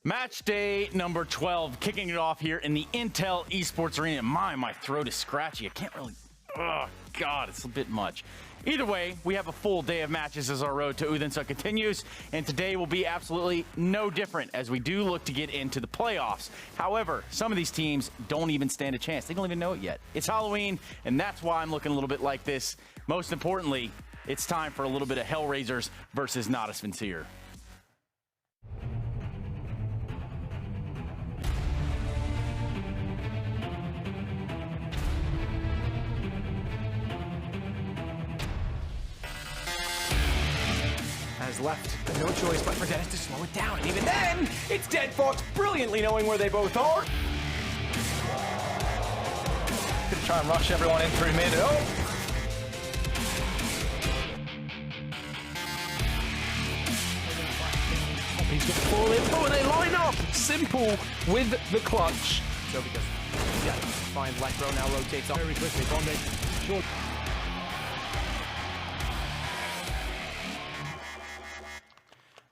Match day number 12, kicking it off here in the Intel Esports Arena. My throat is scratchy. I can't really, oh God, it's a bit much. Either way, we have a full day of matches as our road to Odense continues, and today will be absolutely no different as we do look to get into the playoffs. However, some of these teams don't even stand a chance. They don't even know it yet. It's Halloween, and that's why I'm looking a little bit like this. Most importantly, it's time for a little bit of HellRaisers versus NaVi. Has left no choice but for Dennis to slow it down. And even then, it's Dead Fox brilliantly knowing where they both are. Gonna try and rush everyone in through mid. Oh! He's gonna fall in. Oh, and they line up! Simple with the clutch. So because, yeah, fine, Electro now rotates off very quickly. Bonding short.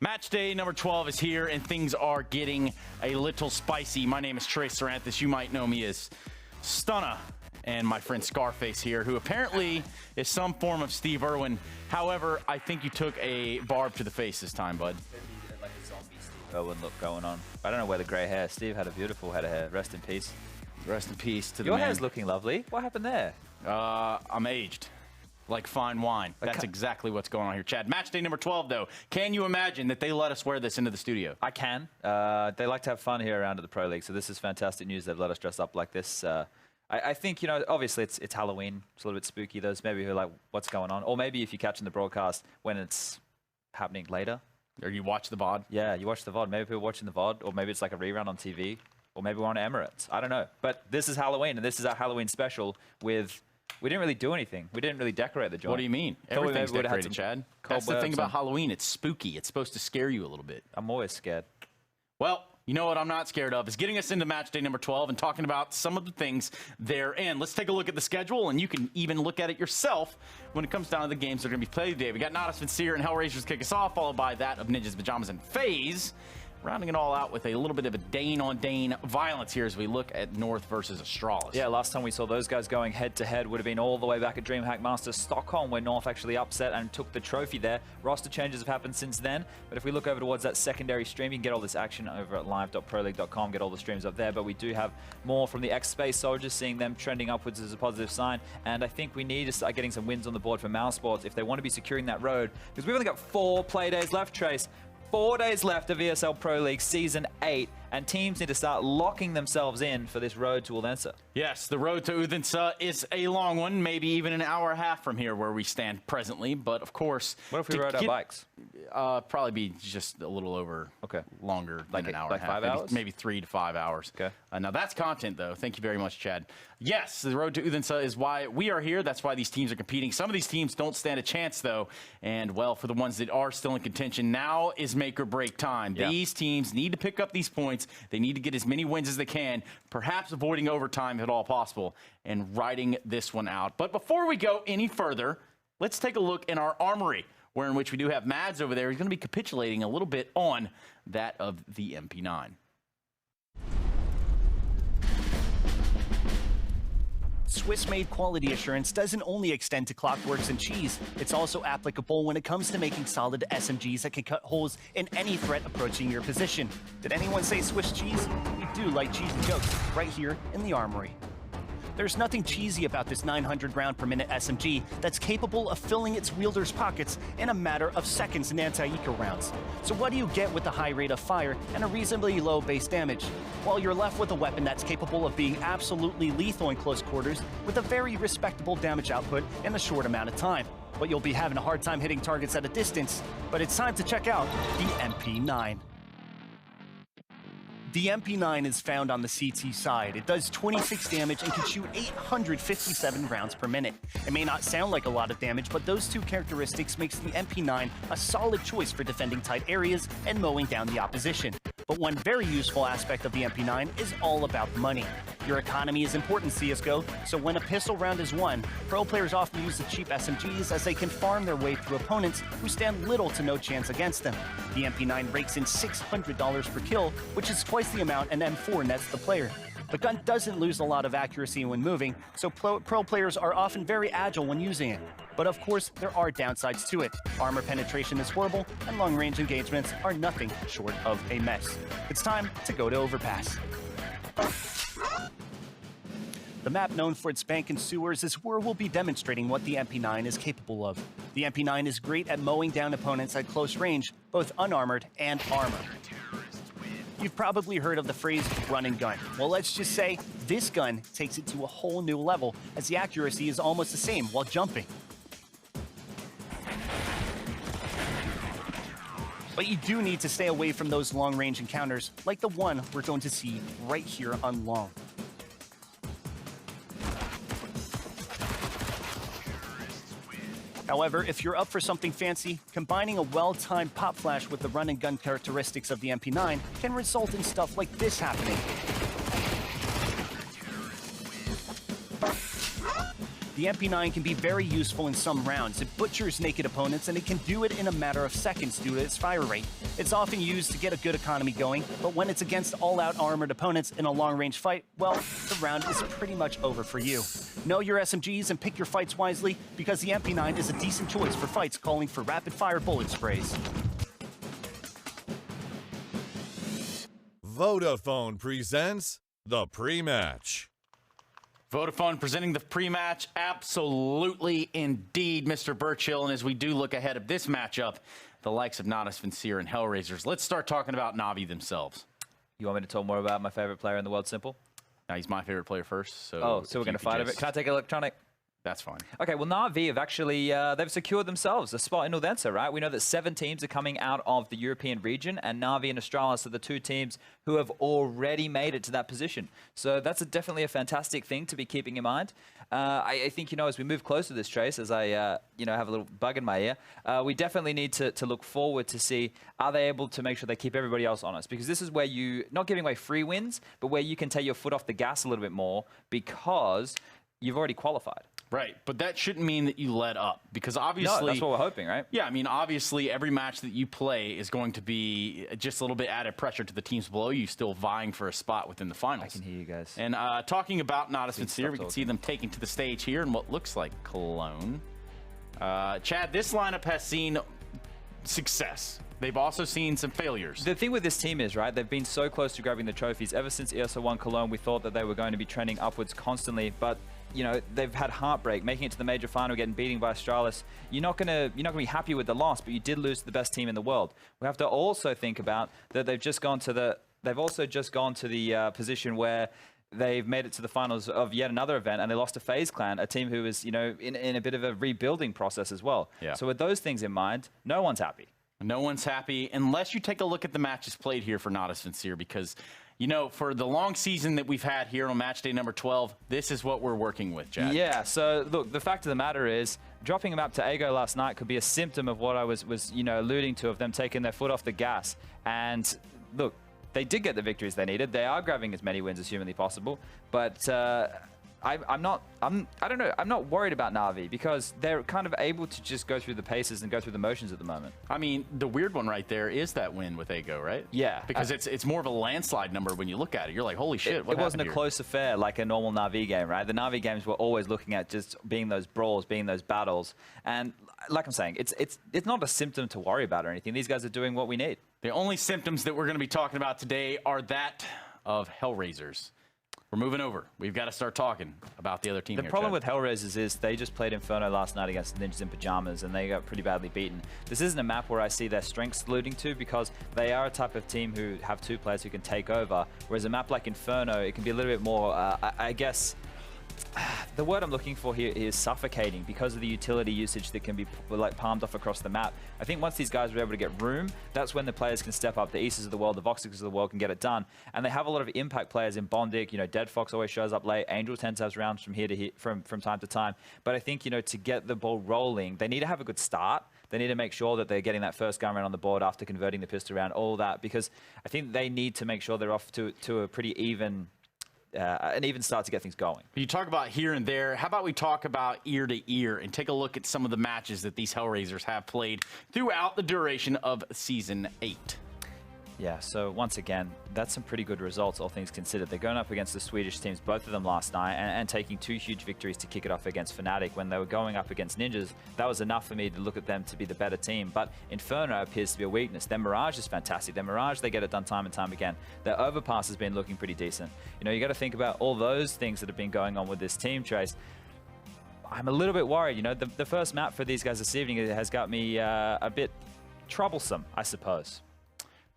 Match day number 12 is here, and things are getting a little spicy. My name is Trey Saranthus. You might know me as Stunna, and my friend Scarface here, who apparently is some form of Steve Irwin. However, I think you took a barb to the face this time, bud. Like a zombie Steve Irwin look going on. I don't know where the grey hair. Steve had a beautiful head of hair. Rest in peace. Rest in peace to the Your man. hair's looking lovely. What happened there? I'm aged. Like fine wine. That's exactly what's going on here. Chad, match day number 12, though. Can you imagine that they let us wear this into the studio? I can. They like to have fun here around at the Pro League, so this is fantastic news. They've let us dress up like this. I think, you know, obviously it's Halloween. It's a little bit spooky. Those maybe who are like, what's going on? Or maybe if you're catching the broadcast when it's happening later. Or you watch the VOD? Yeah, you watch the VOD. Maybe people are watching the VOD, or maybe it's like a rerun on TV, or maybe we're on Emirates. I don't know. But this is Halloween, and this is our Halloween special with... We didn't really do anything. We didn't really decorate the joint. What do you mean? Everything's decorated, Chad. That's the thing about Halloween. It's spooky. It's supposed to scare you a little bit. I'm always scared. Well, you know what I'm not scared of is getting us into match day number 12 and talking about some of the things therein. Let's take a look at the schedule, and you can even look at it yourself when it comes down to the games that are going to be played today. We got NaVi and HellRaisers kick us off, followed by that of Ninjas, Pajamas, and FaZe. Rounding it all out with a little bit of a Dane-on-Dane violence here as we look at North versus Astralis. Yeah, last time we saw those guys going head-to-head would have been all the way back at DreamHack Masters Stockholm, where North actually upset and took the trophy there. Roster changes have happened since then, but if we look over towards that secondary stream, you can get all this action over at live.proleague.com, get all the streams up there, but we do have more from the X-Space Soldiers, seeing them trending upwards is a positive sign, and I think we need to start getting some wins on the board for Mouse Sports if they want to be securing that road, because we've only got 4 play days left, Trace. 4 days left of ESL Pro League Season 8, and teams need to start locking themselves in for this road to Odense. Yes, the road to Odense is a long one, maybe even an hour and a half from here where we stand presently, but of course... What if we rode our bikes? Probably be just a little over longer than an hour like and a half. 5 hours? Maybe 3 to 5 hours. Okay. Now that's content, though. Thank you very much, Chad. Yes, the road to Odense is why we are here. That's why these teams are competing. Some of these teams don't stand a chance, though. And, well, for the ones that are still in contention, now is make or break time. Yeah. These teams need to pick up these points. They need to get as many wins as they can, perhaps avoiding overtime if at all possible, and riding this one out. But before we go any further, let's take a look in our armory, where in which we do have Mads over there. He's going to be capitulating a little bit on that of the MP9. Swiss-made quality assurance doesn't only extend to Clockworks and cheese. It's also applicable when it comes to making solid SMGs that can cut holes in any threat approaching your position. Did anyone say Swiss cheese? We do like cheesy jokes right here in the armory. There's nothing cheesy about this 900 round per minute SMG that's capable of filling its wielder's pockets in a matter of seconds in anti-eco rounds. So what do you get with a high rate of fire and a reasonably low base damage? Well, you're left with a weapon that's capable of being absolutely lethal in close quarters with a very respectable damage output in a short amount of time. But you'll be having a hard time hitting targets at a distance. But it's time to check out the MP9. The MP9 is found on the CT side. It does 26 damage and can shoot 857 rounds per minute. It may not sound like a lot of damage, but those two characteristics makes the MP9 a solid choice for defending tight areas and mowing down the opposition. But one very useful aspect of the MP9 is all about the money. Your economy is important, CSGO, so when a pistol round is won, pro players often use the cheap SMGs as they can farm their way through opponents who stand little to no chance against them. The MP9 rakes in $600 per kill, which is twice the amount an M4 nets the player. The gun doesn't lose a lot of accuracy when moving, so pro players are often very agile when using it. But of course, there are downsides to it. Armor penetration is horrible, and long-range engagements are nothing short of a mess. It's time to go to Overpass. The map known for its bank and sewers is where we'll be demonstrating what the MP9 is capable of. The MP9 is great at mowing down opponents at close range, both unarmored and armored. You've probably heard of the phrase run and gun. Well, let's just say this gun takes it to a whole new level, as the accuracy is almost the same while jumping. But you do need to stay away from those long-range encounters, like the one we're going to see right here on Long. However, if you're up for something fancy, combining a well-timed pop flash with the run-and-gun characteristics of the MP9 can result in stuff like this happening. The MP9 can be very useful in some rounds. It butchers naked opponents, and it can do it in a matter of seconds due to its fire rate. It's often used to get a good economy going, but when it's against all-out armored opponents in a long-range fight, well, the round is pretty much over for you. Know your SMGs and pick your fights wisely, because the MP9 is a decent choice for fights calling for rapid-fire bullet sprays. Vodafone presents the pre-match. Vodafone presenting the pre-match. Absolutely, indeed, Mr. Birchill. And as we do look ahead of this matchup, the likes of NaVi and HellRaisers, let's start talking about NaVi themselves. You want me to talk more about my favorite player in the world, Simple? Now, he's my favorite player first. So we're going to fight over it. Can I take electronic? That's fine. Okay, well, NaVi have actually, they've secured themselves a spot in Odense, right? We know that 7 teams are coming out of the European region, and NaVi and Astralis are the 2 teams who have already made it to that position. So that's definitely a fantastic thing to be keeping in mind. I think, as we move closer to this, Trace, as I, have a little bug in my ear, we definitely need to look forward to see, are they able to make sure they keep everybody else honest? Because this is where not giving away free wins, but where you can take your foot off the gas a little bit more because you've already qualified. Right, but that shouldn't mean that you let up, because obviously... No, that's what we're hoping, right? Yeah, I mean, obviously, every match that you play is going to be just a little bit added pressure to the teams below you, still vying for a spot within the finals. I can hear you guys. And talking about NaVi, we can see them taking to the stage here in what looks like Cologne. Chad, this lineup has seen success. They've also seen some failures. The thing with this team is, right, they've been so close to grabbing the trophies. Ever since ESL 1 Cologne, we thought that they were going to be trending upwards constantly, but they've had heartbreak, making it to the major final, getting beaten by Astralis. You're not gonna be happy with the loss, but you did lose to the best team in the world. We have to also think about that they've also just gone to the position where they've made it to the finals of yet another event, and they lost to FaZe Clan, a team who is, in a bit of a rebuilding process as well. Yeah. So with those things in mind, no one's happy. No one's happy unless you take a look at the matches played here for NaVi, because for the long season that we've had here on match day number 12, this is what we're working with, Chad. Yeah, so look, the fact of the matter is, dropping them up to Ego last night could be a symptom of what I was alluding to, of them taking their foot off the gas. And look, they did get the victories they needed. They are grabbing as many wins as humanly possible, but I'm not worried about NaVi, because they're kind of able to just go through the paces and go through the motions at the moment. I mean, the weird one right there is that win with Ego, right? Yeah. Because it's more of a landslide number when you look at it. You're like, holy shit, It wasn't a close affair like a normal NaVi game, right? The NaVi games were always looking at just being those brawls, being those battles. And like I'm saying, it's not a symptom to worry about or anything. These guys are doing what we need. The only symptoms that we're going to be talking about today are that of HellRaisers. We're moving over. We've got to start talking about the other team. The problem with HellRaisers is they just played Inferno last night against Ninjas in Pajamas, and they got pretty badly beaten. This isn't a map where I see their strengths alluding to, because they are a type of team who have 2 players who can take over, whereas a map like Inferno, it can be a little bit more, I guess, the word I'm looking for here is suffocating, because of the utility usage that can be palmed off across the map. I think once these guys are able to get room, that's when the players can step up. The Easters of the world, the Voxicers of the world can get it done. And they have a lot of impact players in Bondic. Dead Fox always shows up late. Angel tends to have rounds from here to here, from time to time. But I think, to get the ball rolling, they need to have a good start. They need to make sure that they're getting that first gun round on the board after converting the pistol round, all that, because I think they need to make sure they're off to a pretty even an even start to get things going. You talk about here and there. How about we talk about ear to ear and take a look at some of the matches that these HellRaisers have played throughout the duration of Season 8. Yeah, so once again, that's some pretty good results, all things considered. They're going up against the Swedish teams, both of them last night, and taking 2 huge victories to kick it off against Fnatic. When they were going up against Ninjas, that was enough for me to look at them to be the better team. But Inferno appears to be a weakness. Their Mirage is fantastic. Their Mirage, they get it done time and time again. Their Overpass has been looking pretty decent. You know, you got to think about all those things that have been going on with this team, Trace. I'm a little bit worried. You know, the first map for these guys this evening has got me a bit troublesome, I suppose.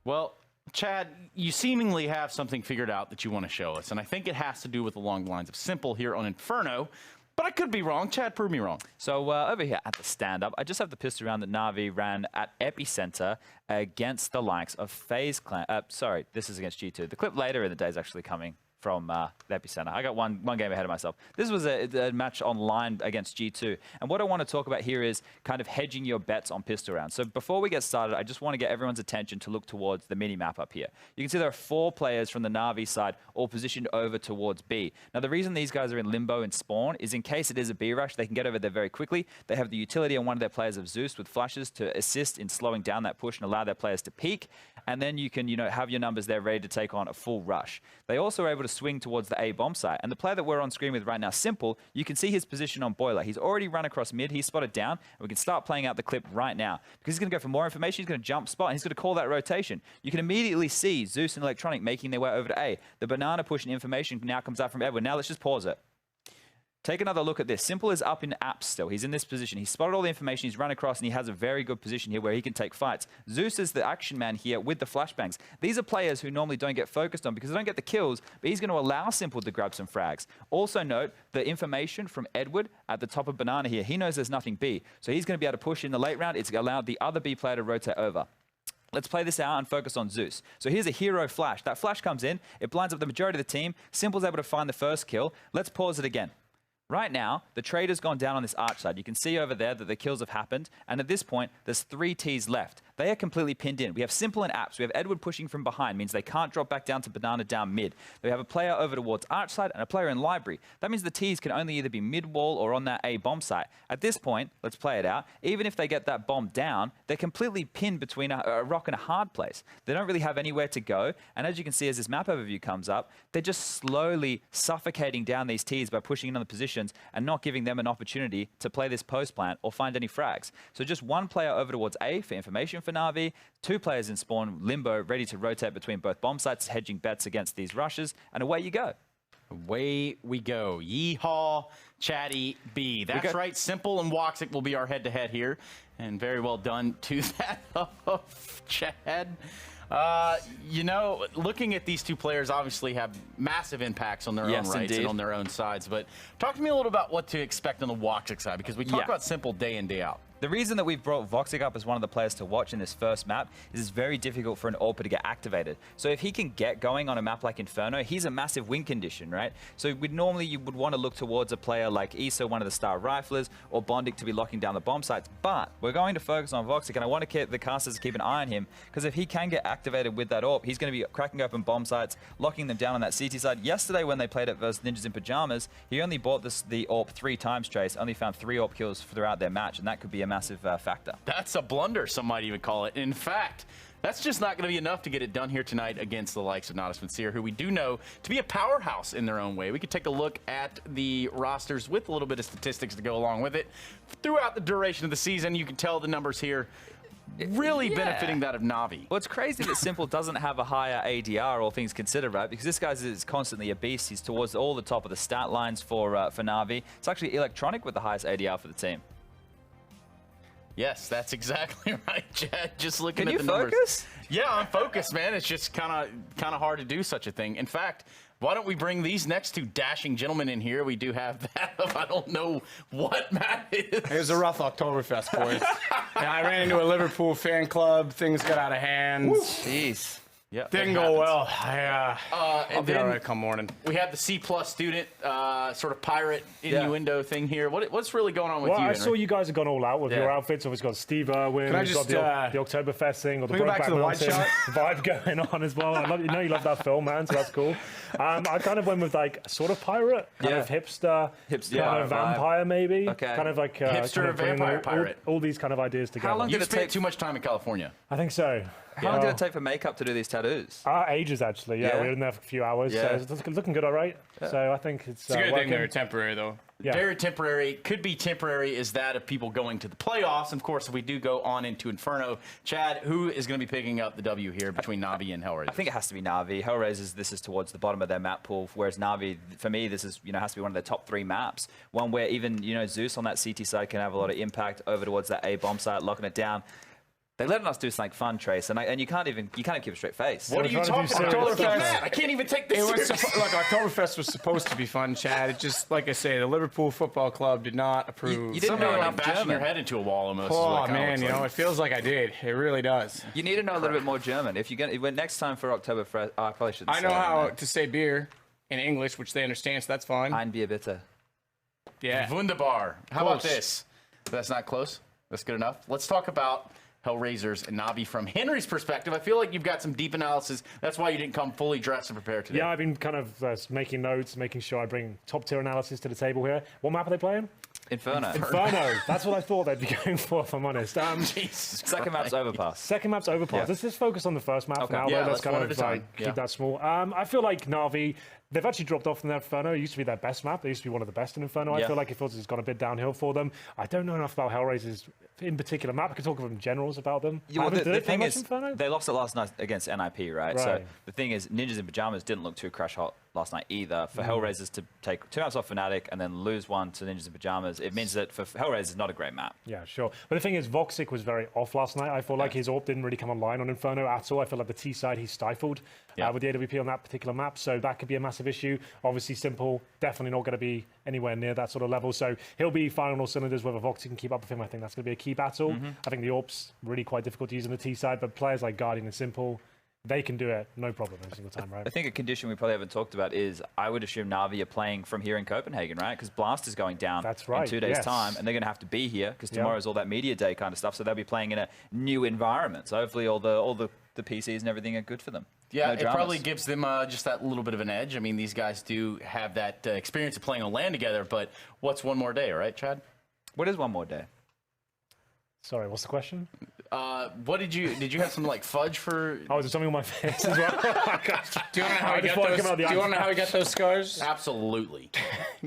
Well, Chad, you seemingly have something figured out that you want to show us, and I think it has to do with along the lines of Simple here on Inferno, but I could be wrong. Chad, prove me wrong. So over here at the stand-up, I just have the pistol round that NaVi ran at Epicenter against the likes of FaZe Clan. Sorry, this is against G2. The clip later in the day is actually coming from the Epicenter. I got one game ahead of myself. This was a match online against G2. And what I want to talk about here is kind of hedging your bets on pistol rounds. So before we get started, I just want to get everyone's attention to look towards the mini-map up here. You can see there are 4 players from the NaVi side all positioned over towards B. Now, the reason these guys are in limbo and spawn is in case it is a B rush, they can get over there very quickly. They have the utility on one of their players of Zeus with flashes to assist in slowing down that push and allow their players to peek. And then you can, have your numbers there ready to take on a full rush. They also are able to swing towards the A bomb site. And the player that we're on screen with right now, Simple, you can see his position on Boiler. He's already run across mid. He's spotted down. And we can start playing out the clip right now. Because he's going to go for more information. He's going to jump spot. And he's going to call that rotation. You can immediately see Zeus and Electronic making their way over to A. The banana push and information now comes out from Edward. Now let's just pause it. Take another look at this. Simple is up in apps still. He's in this position. He's spotted all the information. He's run across, and he has a very good position here where he can take fights. Zeus is the action man here with the flashbangs. These are players who normally don't get focused on because they don't get the kills, but he's going to allow Simple to grab some frags. Also note the information from Edward at the top of Banana here. He knows there's nothing B, so he's going to be able to push in the late round. It's allowed the other B player to rotate over. Let's play this out and focus on Zeus. So here's a hero flash. That flash comes in. It blinds up the majority of the team. Simple's able to find the first kill. Let's pause it again. Right now, the trade has gone down on this arch side. You can see over there that the kills have happened. And at this point, there's 3 Ts left. They are completely pinned in. We have Simple and Apps. We have Edward pushing from behind, means they can't drop back down to Banana down mid. We have a player over towards arch side and a player in library. That means the Ts can only either be mid wall or on that A bomb site. At this point, let's play it out. Even if they get that bomb down, they're completely pinned between a rock and a hard place. They don't really have anywhere to go. And as you can see, as this map overview comes up, they're just slowly suffocating down these Ts by pushing in on the positions and not giving them an opportunity to play this post plant or find any frags. So just 1 player over towards A for information for NaVi, 2 players in spawn, limbo, ready to rotate between both bomb sites, hedging bets against these rushes, and away you go. Away we go. Yeehaw, Chatty B. That's right. Simple and Woxic will be our head-to-head here, and very well done to that of Chad. Looking at these 2 players obviously have massive impacts on their own rights indeed. and on their own sides. But talk to me a little about what to expect on the Woxic side, because we talk about Simple day in, day out. The reason that we've brought Voxic up as one of the players to watch in this first map is it's very difficult for an AWPer to get activated. So if he can get going on a map like Inferno, he's a massive win condition, right? So you would want to look towards a player like ESO, one of the star riflers, or Bondic to be locking down the bomb sites. But we're going to focus on Voxic, and I want to keep the casters to keep an eye on him, because if he can get activated with that AWP, he's going to be cracking open bomb sites, locking them down on that CT side. Yesterday when they played it versus Ninjas in Pajamas, he only bought the AWP 3 times, Trace, only found 3 AWP kills throughout their match, and that could be a massive factor. That's a blunder, some might even call it. In fact, that's just not going to be enough to get it done here tonight against the likes of Not As Sincere, who we do know to be a powerhouse in their own way. We could take a look at the rosters with a little bit of statistics to go along with it. Throughout the duration of the season, you can tell the numbers here really benefiting that of NaVi. Well, it's crazy that Simple doesn't have a higher ADR, all things considered, right? Because this guy is constantly a beast. He's towards all the top of the stat lines for NaVi. It's actually Electronic with the highest ADR for the team. Yes, that's exactly right, Chad. Just looking at the numbers. Can you focus? Yeah, I'm focused, man. It's just kind of hard to do such a thing. In fact, why don't we bring these next 2 dashing gentlemen in here? We do have that of, I don't know what Matt is. It was a rough Oktoberfest, boys. I ran into a Liverpool fan club. Things got out of hand. Jeez. Yeah, Didn't that go happens. well. I'll And be then all right come morning. we have the C+ student sort of pirate innuendo thing here. What's really going on with Well, you, I Henry? saw you guys have gone all out with Yeah. your outfits. Obviously got Steve Irwin. Can I we've just, got the Oktoberfest thing, or the we go back to the Brokeback wide Mountain shot? vibe going on as well. You love that film, man, so that's cool. I kind of went with like sort of pirate, kind of hipster, Hipster kind of vibe. vampire maybe. Okay. Kind of like Hipster kind of bring vampire pirate. all these kind of ideas together. long You did it spent take- too much time in California. I think so. How long did it take for makeup to do these tattoos? Ages actually. Yeah, Yeah. we were in there for a few hours. Yeah. So it's looking good, all right. So I think it's It's a good thing working. they're temporary, though. Yeah. Very temporary. Could be temporary is that of people going to the playoffs. Of course, if we do go on into Inferno, Chad, who is going to be picking up the W here between NaVi and HellRaisers? I think it has to be NaVi. HellRaisers, this is towards the bottom of their map pool, whereas NaVi, for me, this is has to be one of their top 3 maps. One where even Zeus on that CT side can have a lot of impact over towards that A bomb site, locking it down. They letting us do something fun, Trace, and you can't even keep a straight face. What are you trying to do talking about? serious stuff. Matt, I can't even take this It was seriously. look, Oktoberfest was supposed to be fun, Chad. It just, like I say, the Liverpool Football Club did not approve. you didn't Somebody know like enough bashing German. your head into a wall almost. is what Oh it kinda man, looks you know, like. it feels like I did. It really does. You need to know a little bit more German. If next time for Oktoberfest, I probably shouldn't I know say it, how man. to say beer in English, which they understand, so that's fine. Ein Bier bitte. Yeah. Wunderbar. How about Close. this? That's not close. That's good enough. Let's talk about HellRaisers and NaVi from Henry's perspective. I feel like you've got some deep analysis. That's why you didn't come fully dressed and prepared today. Yeah, I've been kind of making notes, making sure I bring top tier analysis to the table here. What map are they playing? Inferno. Inferno. That's what I thought they'd be going for, if I'm honest. Second map's Overpass. Second map's Overpass. Yeah. Let's just focus on the first map Okay. now. Yeah, Let's let's kind one of at a time. like, Yeah. keep that small. I feel like NaVi, they've actually dropped off from their Inferno. It used to be their best map. They used to be one of the best in Inferno. I Yeah. feel like it feels it's gone a bit downhill for them. I don't know enough about HellRaisers in particular map. I could talk about generals about them. Yeah, well, Did the they play thing much is, Inferno? they lost it last night against NIP, right? So Right. the thing is, Ninjas in Pajamas didn't look too crash hot last night either. For Mm. HellRaisers to take 2 maps off Fnatic and then lose one to Ninjas in Pajamas, it means that for HellRaisers, not a great map. Yeah, sure. But the thing is, Voxic was very off last night. I feel like his AWP didn't really come online on Inferno at all. I feel like the T side, he stifled with the AWP on that particular map. So that could be a massive issue. Obviously, Simple, definitely not going to be anywhere near that sort of level. So he'll be firing on all cylinders. Whether Voxic can keep up with him, I think that's going to be a key battle. I think the AWP's really quite difficult to use on the T side, but players like Guardian and Simple, they can do it no problem every single time, right? I think a condition we probably haven't talked about is I would assume NaVi are playing from here in Copenhagen, right? Because Blast is going down That's right, in 2 days' yes. time, and they're going to have to be here because Yeah. tomorrow's all that media day kind of stuff. So they'll be playing in a new environment. So hopefully all the PCs and everything are good for them. Yeah, No it dramas. probably gives them just that little bit of an edge. I mean, these guys do have that experience of playing on LAN together, but what's one more day, right, Chad? What is one more day? Sorry, what's the question? What did you have some like fudge for? Oh, is there something on my face as well? Do you want to know how I he just got wanna those? come out the Do you want to know how he got those scars? Absolutely.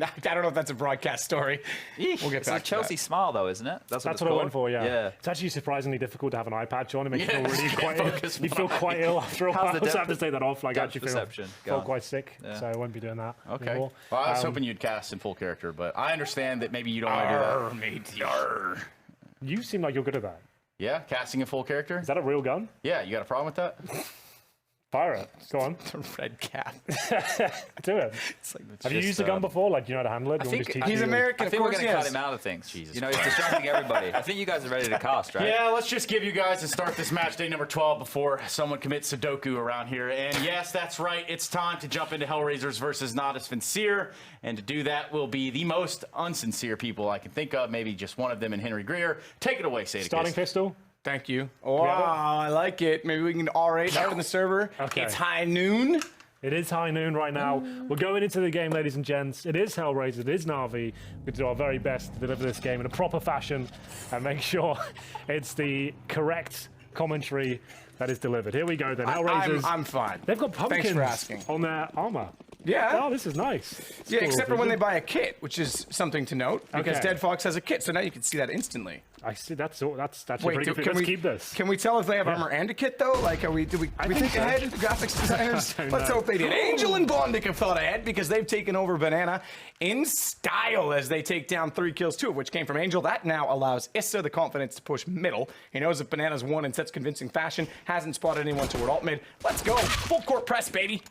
I don't know if that's a broadcast story. We'll get It's a back to Chelsea smile, though, isn't it? That's it's what I went called? for, yeah. Yeah. It's actually surprisingly difficult to have an eye patch on. It makes Yeah, you feel really just quite focus you feel quite ill after a How's while. the So I have depth to take that off. Like, I depth actually perception feel gone? quite sick, Yeah. so I won't be doing that Okay. anymore. Well, I was hoping you'd cast in full character, but I understand that maybe you don't want to do that. mate. Yarr. You seem like you're good at that. Yeah, casting in full character. Is that a real gun? Yeah, you got a problem with that? Fire it. Go on. Red cap. Do it. Have you used a gun before? Like, do you know how to handle it? Do you want me to think just teach He's you? American, I of think we're course going he to cut is. him out of things. He's distracting everybody. I think you guys are ready to cast, right? Yeah, let's just give you guys and start this match day number 12 before someone commits Sudoku around here. And yes, that's right. It's time to jump into HellRaisers versus Not As Sincere. And to do that will be the most unsincere people I can think of. Maybe just one of them in Henry Greer. Take it away, Sadicus. Starting pistol? Thank you. Wow, I like it. Maybe we can R8 out in the server. Okay. It's high noon. It is high noon right now. We're going into the game, ladies and gents. It is HellRaisers. It is NaVi. We do our very best to deliver this game in a proper fashion and make sure it's the correct commentary that is delivered. Here we go then. HellRaisers. I'm fine. They've got pumpkins Thanks for asking. on their armor. Yeah. Oh, this is nice. It's Yeah, cool, except for when they isn't buy a kit, which is something to note, because Okay. Dead Fox has a kit, so now you can see that instantly. it? I see. That's actually pretty good. Let's keep this. Can we tell if they have armor and a kit though? Like, do we think think so. ahead, graphics designers? I don't Let's know. hope they did. Angel and Bondic have thought ahead because they've taken over Banana in style as they take down 3 kills, 2 of which came from Angel. That now allows Issa the confidence to push middle. He knows if Banana's won in such convincing fashion, hasn't spotted anyone toward alt mid. Let's go, full court press, baby.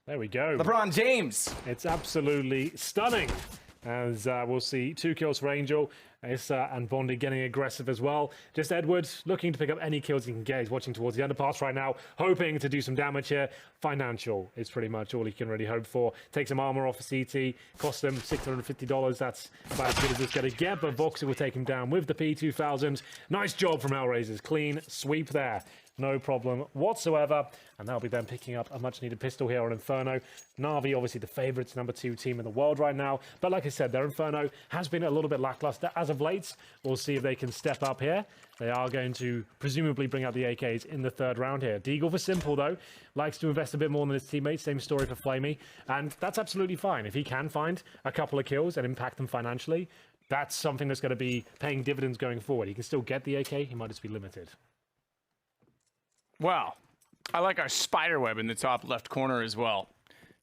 There we go. LeBron James. It's absolutely stunning. As we'll see 2 kills for Angel. Issa and Bondi getting aggressive as well. Just Edward looking to pick up any kills he can get. He's watching towards the underpass right now, hoping to do some damage here. Financial is pretty much all he can really hope for. Take some armor off a CT, cost him $650. That's about as good as it's going to get, but Voxer will take him down with the P2000. Nice job from HellRaisers. Clean sweep there. No problem whatsoever. And they'll be then picking up a much-needed pistol here on Inferno. NaVi, obviously the favourites, #2 team in the world right now. But like I said, their Inferno has been a little bit lackluster as of late. We'll see if they can step up here. They are going to presumably bring out the AKs in the 3rd round here. Deagle for Simple, though, likes to invest a bit more than his teammates. Same story for Flamey. And that's absolutely fine. If he can find a couple of kills and impact them financially, that's something that's going to be paying dividends going forward. He can still get the AK. He might just be limited. Well, I like our spider web in the top left corner as well,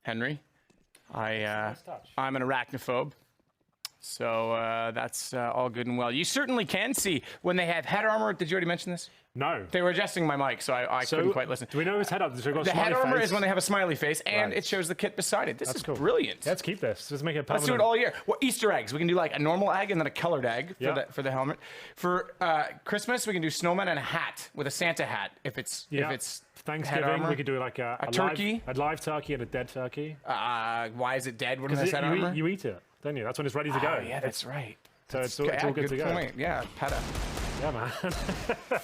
Henry. I'm an arachnophobe, so that's all good and well. You certainly can see when they have head armor. Did you already mention this? No. They were adjusting my mic, so I couldn't quite listen. Do we know his head up? The head armor is when they have a smiley face, and it shows the kit beside it. This is cool. Brilliant. Let's keep this. Let's make it permanent. Let's do it all year. Well, Easter eggs. We can do like a normal egg and then a colored egg for the helmet. For Christmas, we can do snowman and a hat with a Santa hat. If it's Thanksgiving, we could do like a turkey, a live turkey and a dead turkey. Why is it dead? What is head armor? You eat it, don't you? That's when it's ready to go. Yeah, that's right. So it's all good to go. Point. Yeah, peta. Yeah, man.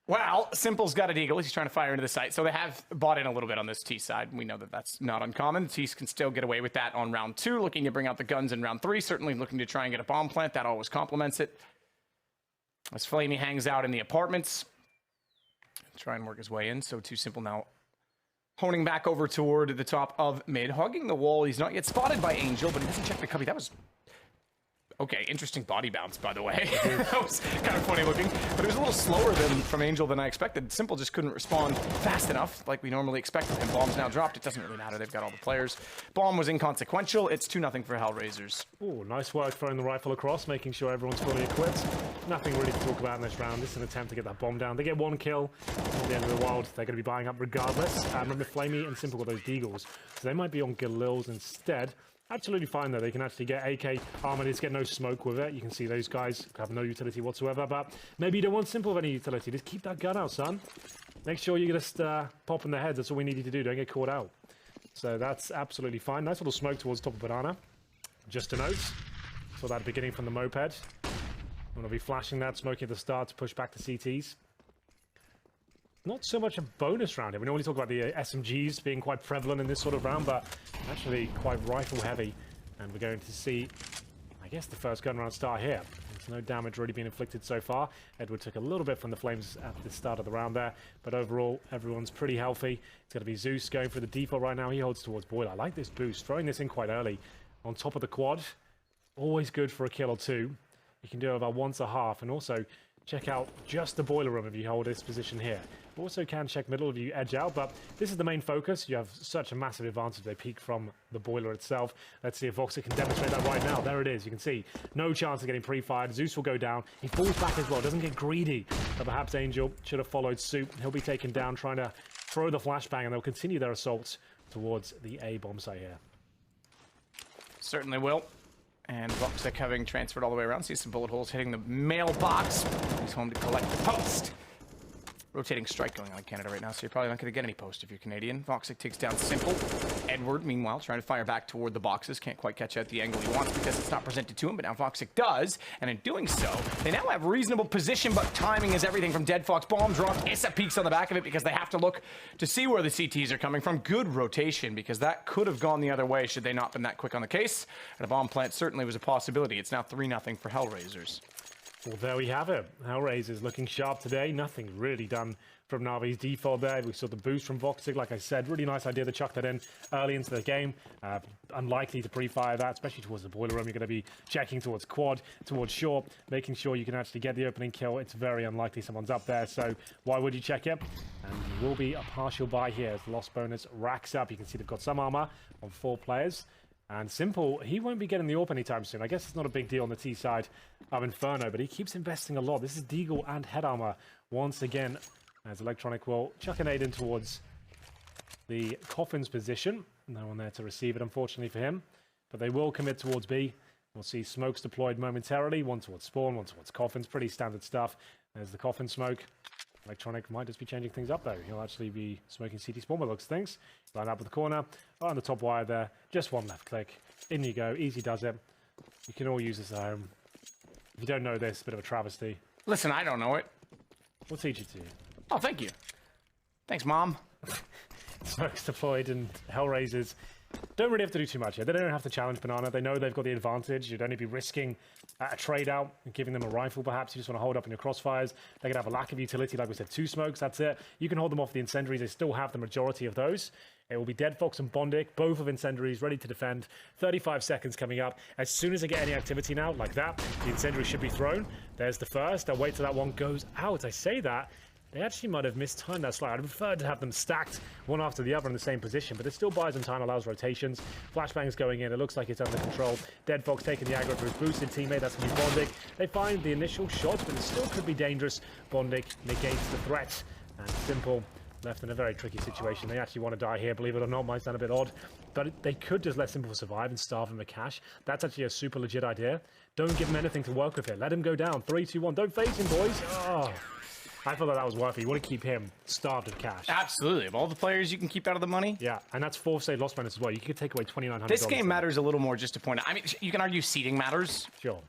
Well, Simple's got a deagle. He's trying to fire into the site. So they have bought in a little bit on this T side. We know that that's not uncommon. The T's can still get away with that on round 2. Looking to bring out the guns in round 3. Certainly looking to try and get a bomb plant. That always complements it. As Flamey hangs out in the apartments. Try and work his way in. So Too Simple now honing back over toward the top of mid. Hugging the wall. He's not yet spotted by Angel, but he doesn't check the cubby. That was... Okay, interesting body bounce, by the way. That was kind of funny looking, but it was a little slower from Angel than I expected. Simple just couldn't respond fast enough like we normally expect of him. Bomb's now dropped. It doesn't really matter. They've got all the players. Bomb was inconsequential. It's 2-0 for HellRaisers. Oh, nice work throwing the rifle across, making sure everyone's fully equipped. Nothing really to talk about in this round. This is an attempt to get that bomb down. They get 1 kill at the end of the world. They're going to be buying up regardless. Remember, Flamey and Simple got those deagles, so they might be on Galils instead. Absolutely fine, though. They can actually get AK armor. They just get no smoke with it. You can see those guys have no utility whatsoever, but maybe you don't want Simple of any utility. Just keep that gun out, son. Make sure you just pop in their heads. That's all we need you to do. Don't get caught out. So that's absolutely fine. Nice little smoke towards top of Banana. Just a note. Saw that beginning from the moped. I'm going to be flashing that, smoking at the start to push back the CTs. Not so much a bonus round here. We normally talk about the SMGs being quite prevalent in this sort of round, but actually quite rifle heavy. And we're going to see, I guess, the first gun round start here. There's no damage really being inflicted so far. Edward took a little bit from the flames at the start of the round there, but overall, everyone's pretty healthy. It's going to be Zeus going for the default right now. He holds towards Boiler. I like this boost. Throwing this in quite early on top of the quad. Always good for a kill or 2. You can do it about once a half, and also check out just the boiler room if you hold this position here. Also can check middle if you edge out, but this is the main focus. You have such a massive advantage. They peek from the boiler itself. Let's see if Voxer can demonstrate that right now. There it is. You can see no chance of getting pre-fired. Zeus will go down. He falls back as well. Doesn't get greedy, but perhaps Angel should have followed suit. He'll be taken down, trying to throw the flashbang, and they'll continue their assault towards the A bomb site here. Certainly will. And Voxer having transferred all the way around. See some bullet holes hitting the mailbox. He's home to collect the post. Rotating strike going on in Canada right now, so you're probably not going to get any post if you're Canadian. Voxic takes down Simple. Edward, meanwhile, trying to fire back toward the boxes. Can't quite catch out the angle he wants because it's not presented to him, but now Voxic does. And in doing so, they now have reasonable position, but timing is everything from Dead Fox. Bomb dropped. Issa peeks on the back of it because they have to look to see where the CTs are coming from. Good rotation, because that could have gone the other way should they not been that quick on the case. And a bomb plant certainly was a possibility. It's now 3-0 for HellRaisers. Well, there we have it. HellRaisers looking sharp today. Nothing really done from NaVi's default there. We saw the boost from Voxic, like I said. Really nice idea to chuck that in early into the game. Unlikely to pre-fire that, especially towards the boiler room. You're going to be checking towards quad, towards short, making sure you can actually get the opening kill. It's very unlikely someone's up there, so why would you check it? And there will be a partial buy here as the loss bonus racks up. You can see they've got some armor on 4 players. And Simple, he won't be getting the AWP anytime soon. I guess it's not a big deal on the T side of Inferno, but he keeps investing a lot. This is Deagle and head armor once again, as Electronic will chuck an aid in towards the Coffin's position. No one there to receive it, unfortunately for him. But they will commit towards B. We'll see smokes deployed momentarily. One towards spawn, one towards coffins. Pretty standard stuff. There's the coffin smoke. Electronic might just be changing things up though. He'll actually be smoking CT spawn by looks of things. Line up with the corner. Oh, on the top wire there. Just one left click. In you go. Easy does it. You can all use this at home. If you don't know this, a bit of a travesty. Listen, I don't know it. We'll teach it to you. Oh, thank you. Thanks, Mom. Smokes deployed and HellRaisers don't really have to do too much here. They don't have to challenge Banana. They know they've got the advantage. You'd only be risking a trade out and giving them a rifle, perhaps. You just want to hold up in your crossfires. They could have a lack of utility, like we said, 2 smokes, that's it. You can hold them off the incendiaries. They still have the majority of those. It will be Dead Fox and Bondic, both of incendiaries ready to defend. 35 seconds coming up. As soon as they get any activity now, like that, the incendiary should be thrown. There's the first. I'll wait till that one goes out. I say that. They actually might have mistimed that slide. I'd prefer to have them stacked one after the other in the same position, but it still buys them time, allows rotations. Flashbang's going in. It looks like it's under control. Dead Fox taking the aggro for his boosted teammate. That's going to be Bondic. They find the initial shots, but it still could be dangerous. Bondic negates the threat. And Simple left in a very tricky situation. They actually want to die here, believe it or not. Might sound a bit odd, but they could just let Simple survive and starve him with cash. That's actually a super legit idea. Don't give him anything to work with here. Let him go down. 3, 2, 1. Don't face him, boys. Oh. I thought that was worth it. You want to keep him starved of cash. Absolutely. Of all the players you can keep out of the money. Yeah, and that's 4th save loss bonus as well. You could take away $2,900. This game matters a little more just to point out. I mean, you can argue seeding matters. Sure.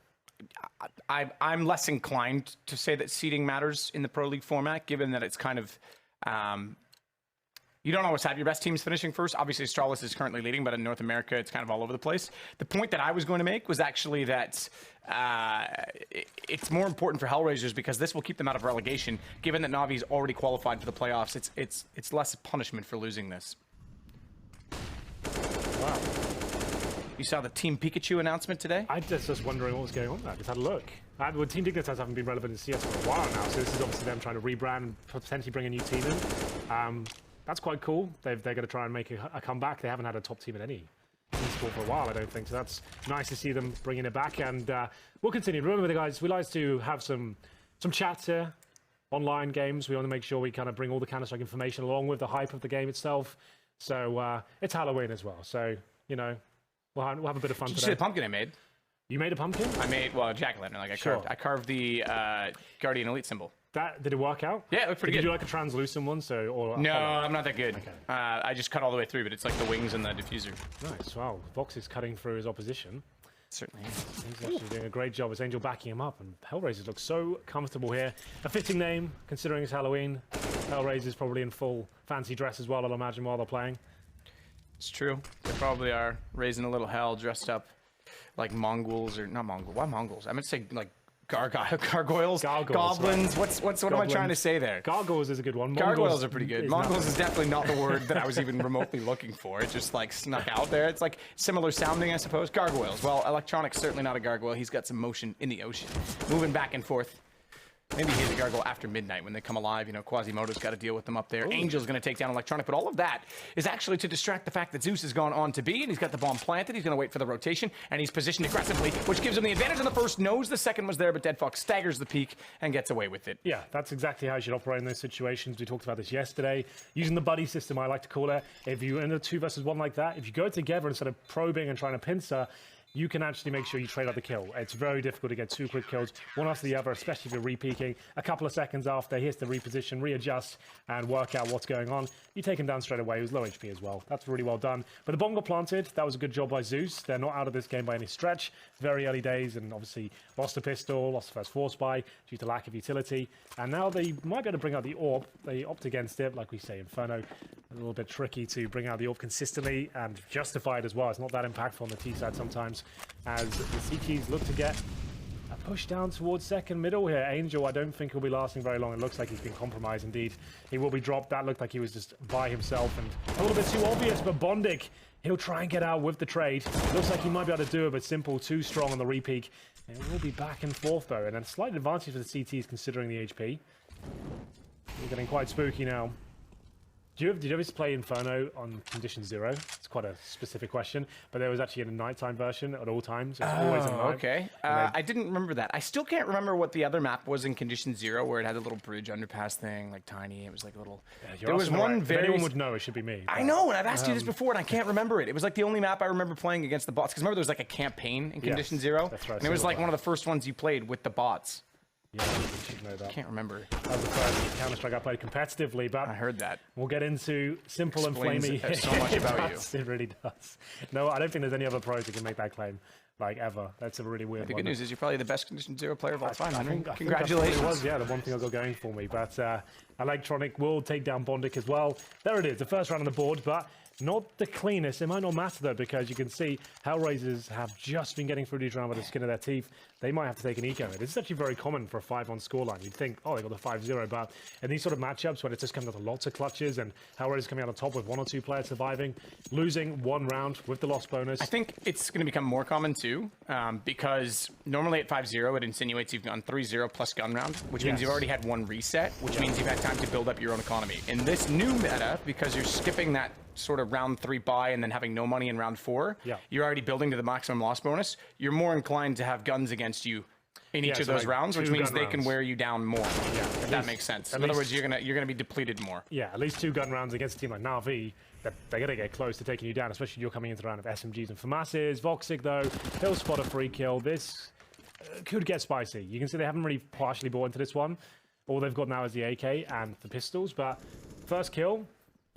I'm less inclined to say that seeding matters in the Pro League format, given that it's kind of... you don't always have your best teams finishing first. Obviously, Astralis is currently leading, but in North America, it's kind of all over the place. The point that I was going to make was actually that it's more important for HellRaisers because this will keep them out of relegation. Given that NaVi's already qualified for the playoffs, it's less punishment for losing this. Wow. You saw the Team Pikachu announcement today? I was just wondering what was going on there. I just had a look. Well, Team Dignitas haven't been relevant in CS for a while now, so this is obviously them trying to rebrand and potentially bring a new team in. That's quite cool. They're going to try and make a comeback. They haven't had a top team in any esport for a while, I don't think. So that's nice to see them bringing it back. And we'll continue. Remember, guys, we like to have some chats here, online games. We want to make sure we kind of bring all the Counter-Strike information along with the hype of the game itself. So it's Halloween as well. So, you know, we'll have a bit of fun Did today. you see the pumpkin I made? You made a pumpkin? I made, well, a jack-o'-lantern. Like I carved the Guardian Elite symbol. Did it work out? Yeah, it looked pretty good. Did you do like a translucent one? No, I'm not that good. Okay. I just cut all the way through, but it's like the wings and the diffuser. Nice. Wow. Vox is cutting through his opposition. Certainly. He's actually doing a great job as Angel backing him up, and HellRaisers look so comfortable here. A fitting name, considering it's Halloween. HellRaisers probably in full fancy dress as well, I'll imagine, while they're playing. It's true. They probably are raising a little hell, dressed up like Mongols, or not Mongols. Why Mongols? I meant to say like gargoyles, goblins. Right. What am I trying to say there? Gargoyles is a good one. Gargoyles are pretty good. Mongols is definitely not the word that I was even remotely looking for. It just like snuck out there. It's like similar sounding, I suppose. Gargoyles. Well, Electronic's certainly not a gargoyle. He's got some motion in the ocean, moving back and forth. Maybe he's a gargoyle after midnight when they come alive. You know, Quasimodo's got to deal with them up there. Ooh. Angel's going to take down Electronic, but all of that is actually to distract the fact that Zeus has gone on to B, and he's got the bomb planted. He's going to wait for the rotation, and he's positioned aggressively, which gives him the advantage on the first. Knows the second was there, but Dead Fox staggers the peak and gets away with it. Yeah, that's exactly how you should operate in those situations. We talked about this yesterday. Using the buddy system, I like to call it. If you're in a 2 versus 1 like that, if you go together instead of probing and trying to pincer, you can actually make sure you trade out the kill. It's very difficult to get 2 quick kills, one after the other, especially if you're re-peeking. A couple of seconds after, he has to reposition, readjust, and work out what's going on. You take him down straight away. He was low HP as well. That's really well done. But the bomb got planted. That was a good job by Zeus. They're not out of this game by any stretch. Very early days, and obviously lost a pistol, lost the first force buy due to lack of utility. And now they might be able to bring out the AWP. They opt against it, like we say, Inferno. A little bit tricky to bring out the AWP consistently and justify it as well. It's not that impactful on the T side sometimes, as the CTs look to get a push down towards second middle here. Angel, I don't think he'll be lasting very long. It looks like he's been compromised indeed. He will be dropped. That looked like he was just by himself and a little bit too obvious, but Bondic, he'll try and get out with the trade. Looks like he might be able to do it, but Simple too strong on the re-peak. And it will be back and forth though, and then slight advantage for the CTs considering the HP. We're getting quite spooky now. Did you ever play Inferno on condition 0? It's quite a specific question, but there was actually a nighttime version at all times. It's always at night. Okay. I didn't remember that. I still can't remember what the other map was in condition 0, where it had a little bridge underpass thing, like tiny. It was like a little. Yeah, there was one If very. anyone would know, it should be me. I know, and I've asked you this before, and I can't remember it. It was like the only map I remember playing against the bots. Because remember, there was like a campaign in condition 0, that's right, and it was so like was one of the first ones you played with the bots. Yeah, you should know that. I can't remember. That was the first Counter-Strike I played competitively, but I heard that. we'll get into simple Explains and flamey. so much about you. It really does. No, I don't think there's any other pros that can make that claim, like, ever. That's a really weird The one. good news is you're probably the best condition 0 player of all time. I Henry. think Congratulations. It was, yeah, the one thing I got going for me. But Electronic will take down Bondic as well. There it is, the first round on the board, but not the cleanest. It might not matter, though, because you can see HellRaisers have just been getting through these rounds with the skin of their teeth. They might have to take an eco. This is actually very common for a 5-on scoreline. You'd think, oh, they got the 5-0, but in these sort of matchups when it's just coming down to lots of clutches and HellRaisers coming out on top with 1 or 2 players surviving, losing one round with the loss bonus. I think it's going to become more common too, because normally at 5-0 it insinuates you've gone 3-0 plus gun round, which means you've already had 1 reset, which means you've had time to build up your own economy. In this new meta, because you're skipping that sort of round 3 buy and then having no money in round 4, you're already building to the maximum loss bonus. You're more inclined to have guns against you in each of those like rounds, which means they can rounds. wear you down more. If that makes sense. In other words, you're gonna be depleted more. Yeah, at least 2 gun rounds against a team like NaVi. They're going to get close to taking you down, especially if you're coming into the round of SMGs and FAMASes. Voxic, though, he'll spot a free kill. This could get spicy. You can see they haven't really partially bought into this one. All they've got now is the AK and the pistols, but first kill,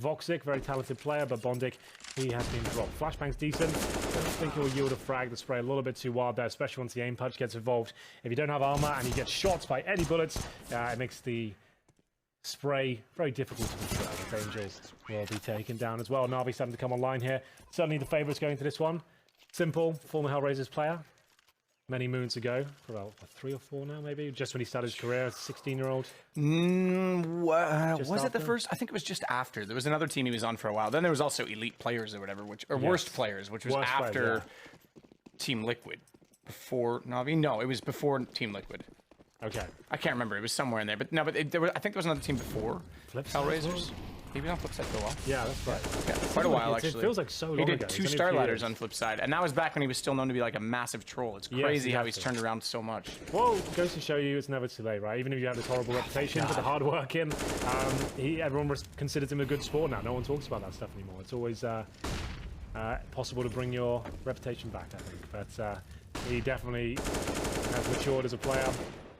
Voxic, very talented player, but Bondic, he has been dropped. Flashbang's decent. I don't think he'll yield a frag. The spray a little bit too wild there, especially once the aim punch gets involved. If you don't have armor and you get shot by any bullets, it makes the spray very difficult to control. Angels will be taken down as well. NaVi starting to come online here. Certainly the favourites going to this one. Simple, former HellRaisers player. Many moons ago, for about 3 or 4 now, maybe, just when he started his career as a 16-year-old. Was it the first? I think it was just after. There was another team he was on for a while. Then there was also elite players or whatever, worst players, which was after Team Liquid. Before NaVi? No, it was before Team Liquid. Okay. I can't remember. It was somewhere in there. But no, I think there was another team before HellRaisers. He was on Flipside for a while. Yeah, that's right. Yeah, quite a while, It actually. feels like so long He did ago. 2 It's only a star few ladders years. on Flipside, and that was back when he was still known to be like a massive troll. It's crazy how he's exactly. turned around so much. Well, it goes to show you it's never too late, right? Even if you have this horrible reputation, but the hard work in, everyone considers him a good sport now. No one talks about that stuff anymore. It's always possible to bring your reputation back, I think. But he definitely has matured as a player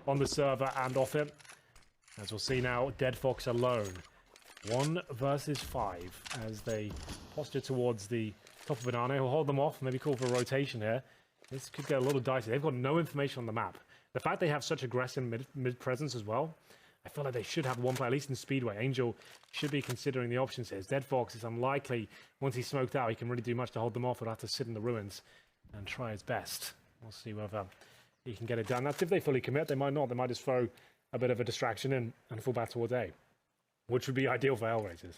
on the server and off it. As we'll see now, Dead Fox alone. 1 versus 5 as they posture towards the top of Banana. He'll hold them off, maybe call for a rotation here. This could get a little dicey. They've got no information on the map. The fact they have such aggressive mid presence as well, I feel like they should have one player, at least in Speedway. Angel should be considering the options here. Dead Fox is unlikely. Once he's smoked out, he can really do much to hold them off. He'll have to sit in the ruins and try his best. We'll see whether he can get it done. That's if they fully commit. They might not. They might just throw a bit of a distraction in and fall back towards A, which would be ideal for HellRaisers.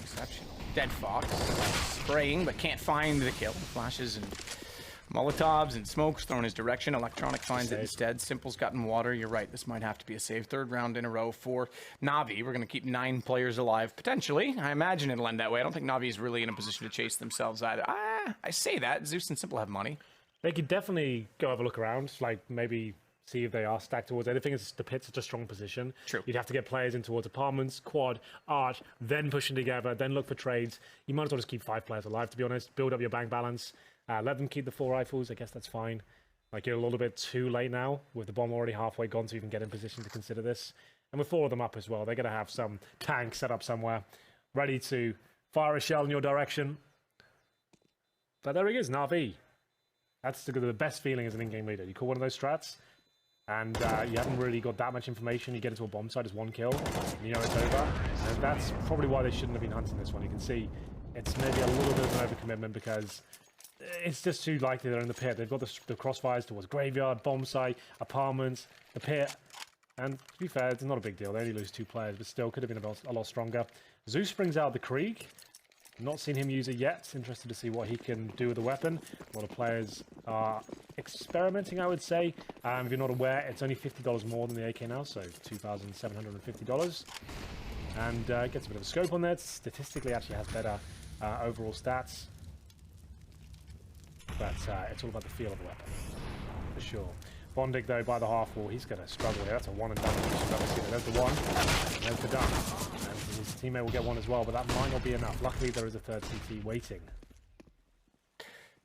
Exceptional. Dead Fox spraying, but can't find the kill. Flashes and Molotovs and smokes thrown his direction. Electronic finds it instead. Simple's gotten water. You're right. This might have to be a save. 3rd round in a row for NaVi. We're going to keep 9 players alive, potentially. I imagine it'll end that way. I don't think NaVi is really in a position to chase themselves either. I say that. Zeus and Simple have money. They could definitely go have a look around, like maybe see if they are stacked towards anything. It's the pit's such a strong position. True. You'd have to get players in towards apartments, quad, arch, then pushing together, then look for trades. You might as well just keep 5 players alive, to be honest. Build up your bank balance. Let them keep the 4 rifles. I guess that's fine. Like, you're a little bit too late now with the bomb already halfway gone to even get in position to consider this. And with 4 of them up as well, they're going to have some tank set up somewhere, ready to fire a shell in your direction. But there he is, NaVi. That's the best feeling as an in-game leader. You call one of those strats, and you haven't really got that much information. You get into a bomb site as 1 kill, and you know it's over. And that's probably why they shouldn't have been hunting this one. You can see it's maybe a little bit of an overcommitment because it's just too likely they're in the pit. They've got the crossfires towards graveyard, bomb site, apartments, the pit. And to be fair, it's not a big deal. They only lose 2 players, but still could have been a lot stronger. Zeus brings out the Krieg. Not seen him use it yet. Interested to see what he can do with the weapon. A lot of players are experimenting, I would say. If you're not aware, it's only $50 more than the AK now, so $2,750. And gets a bit of a scope on that. Statistically, actually has better overall stats. But it's all about the feel of the weapon, for sure. Bondic, though, by the half wall, he's going to struggle here. That's a one and done. There's the one, and there's the done. And his teammate will get one as well, but that might not be enough. Luckily, there is a third CT waiting.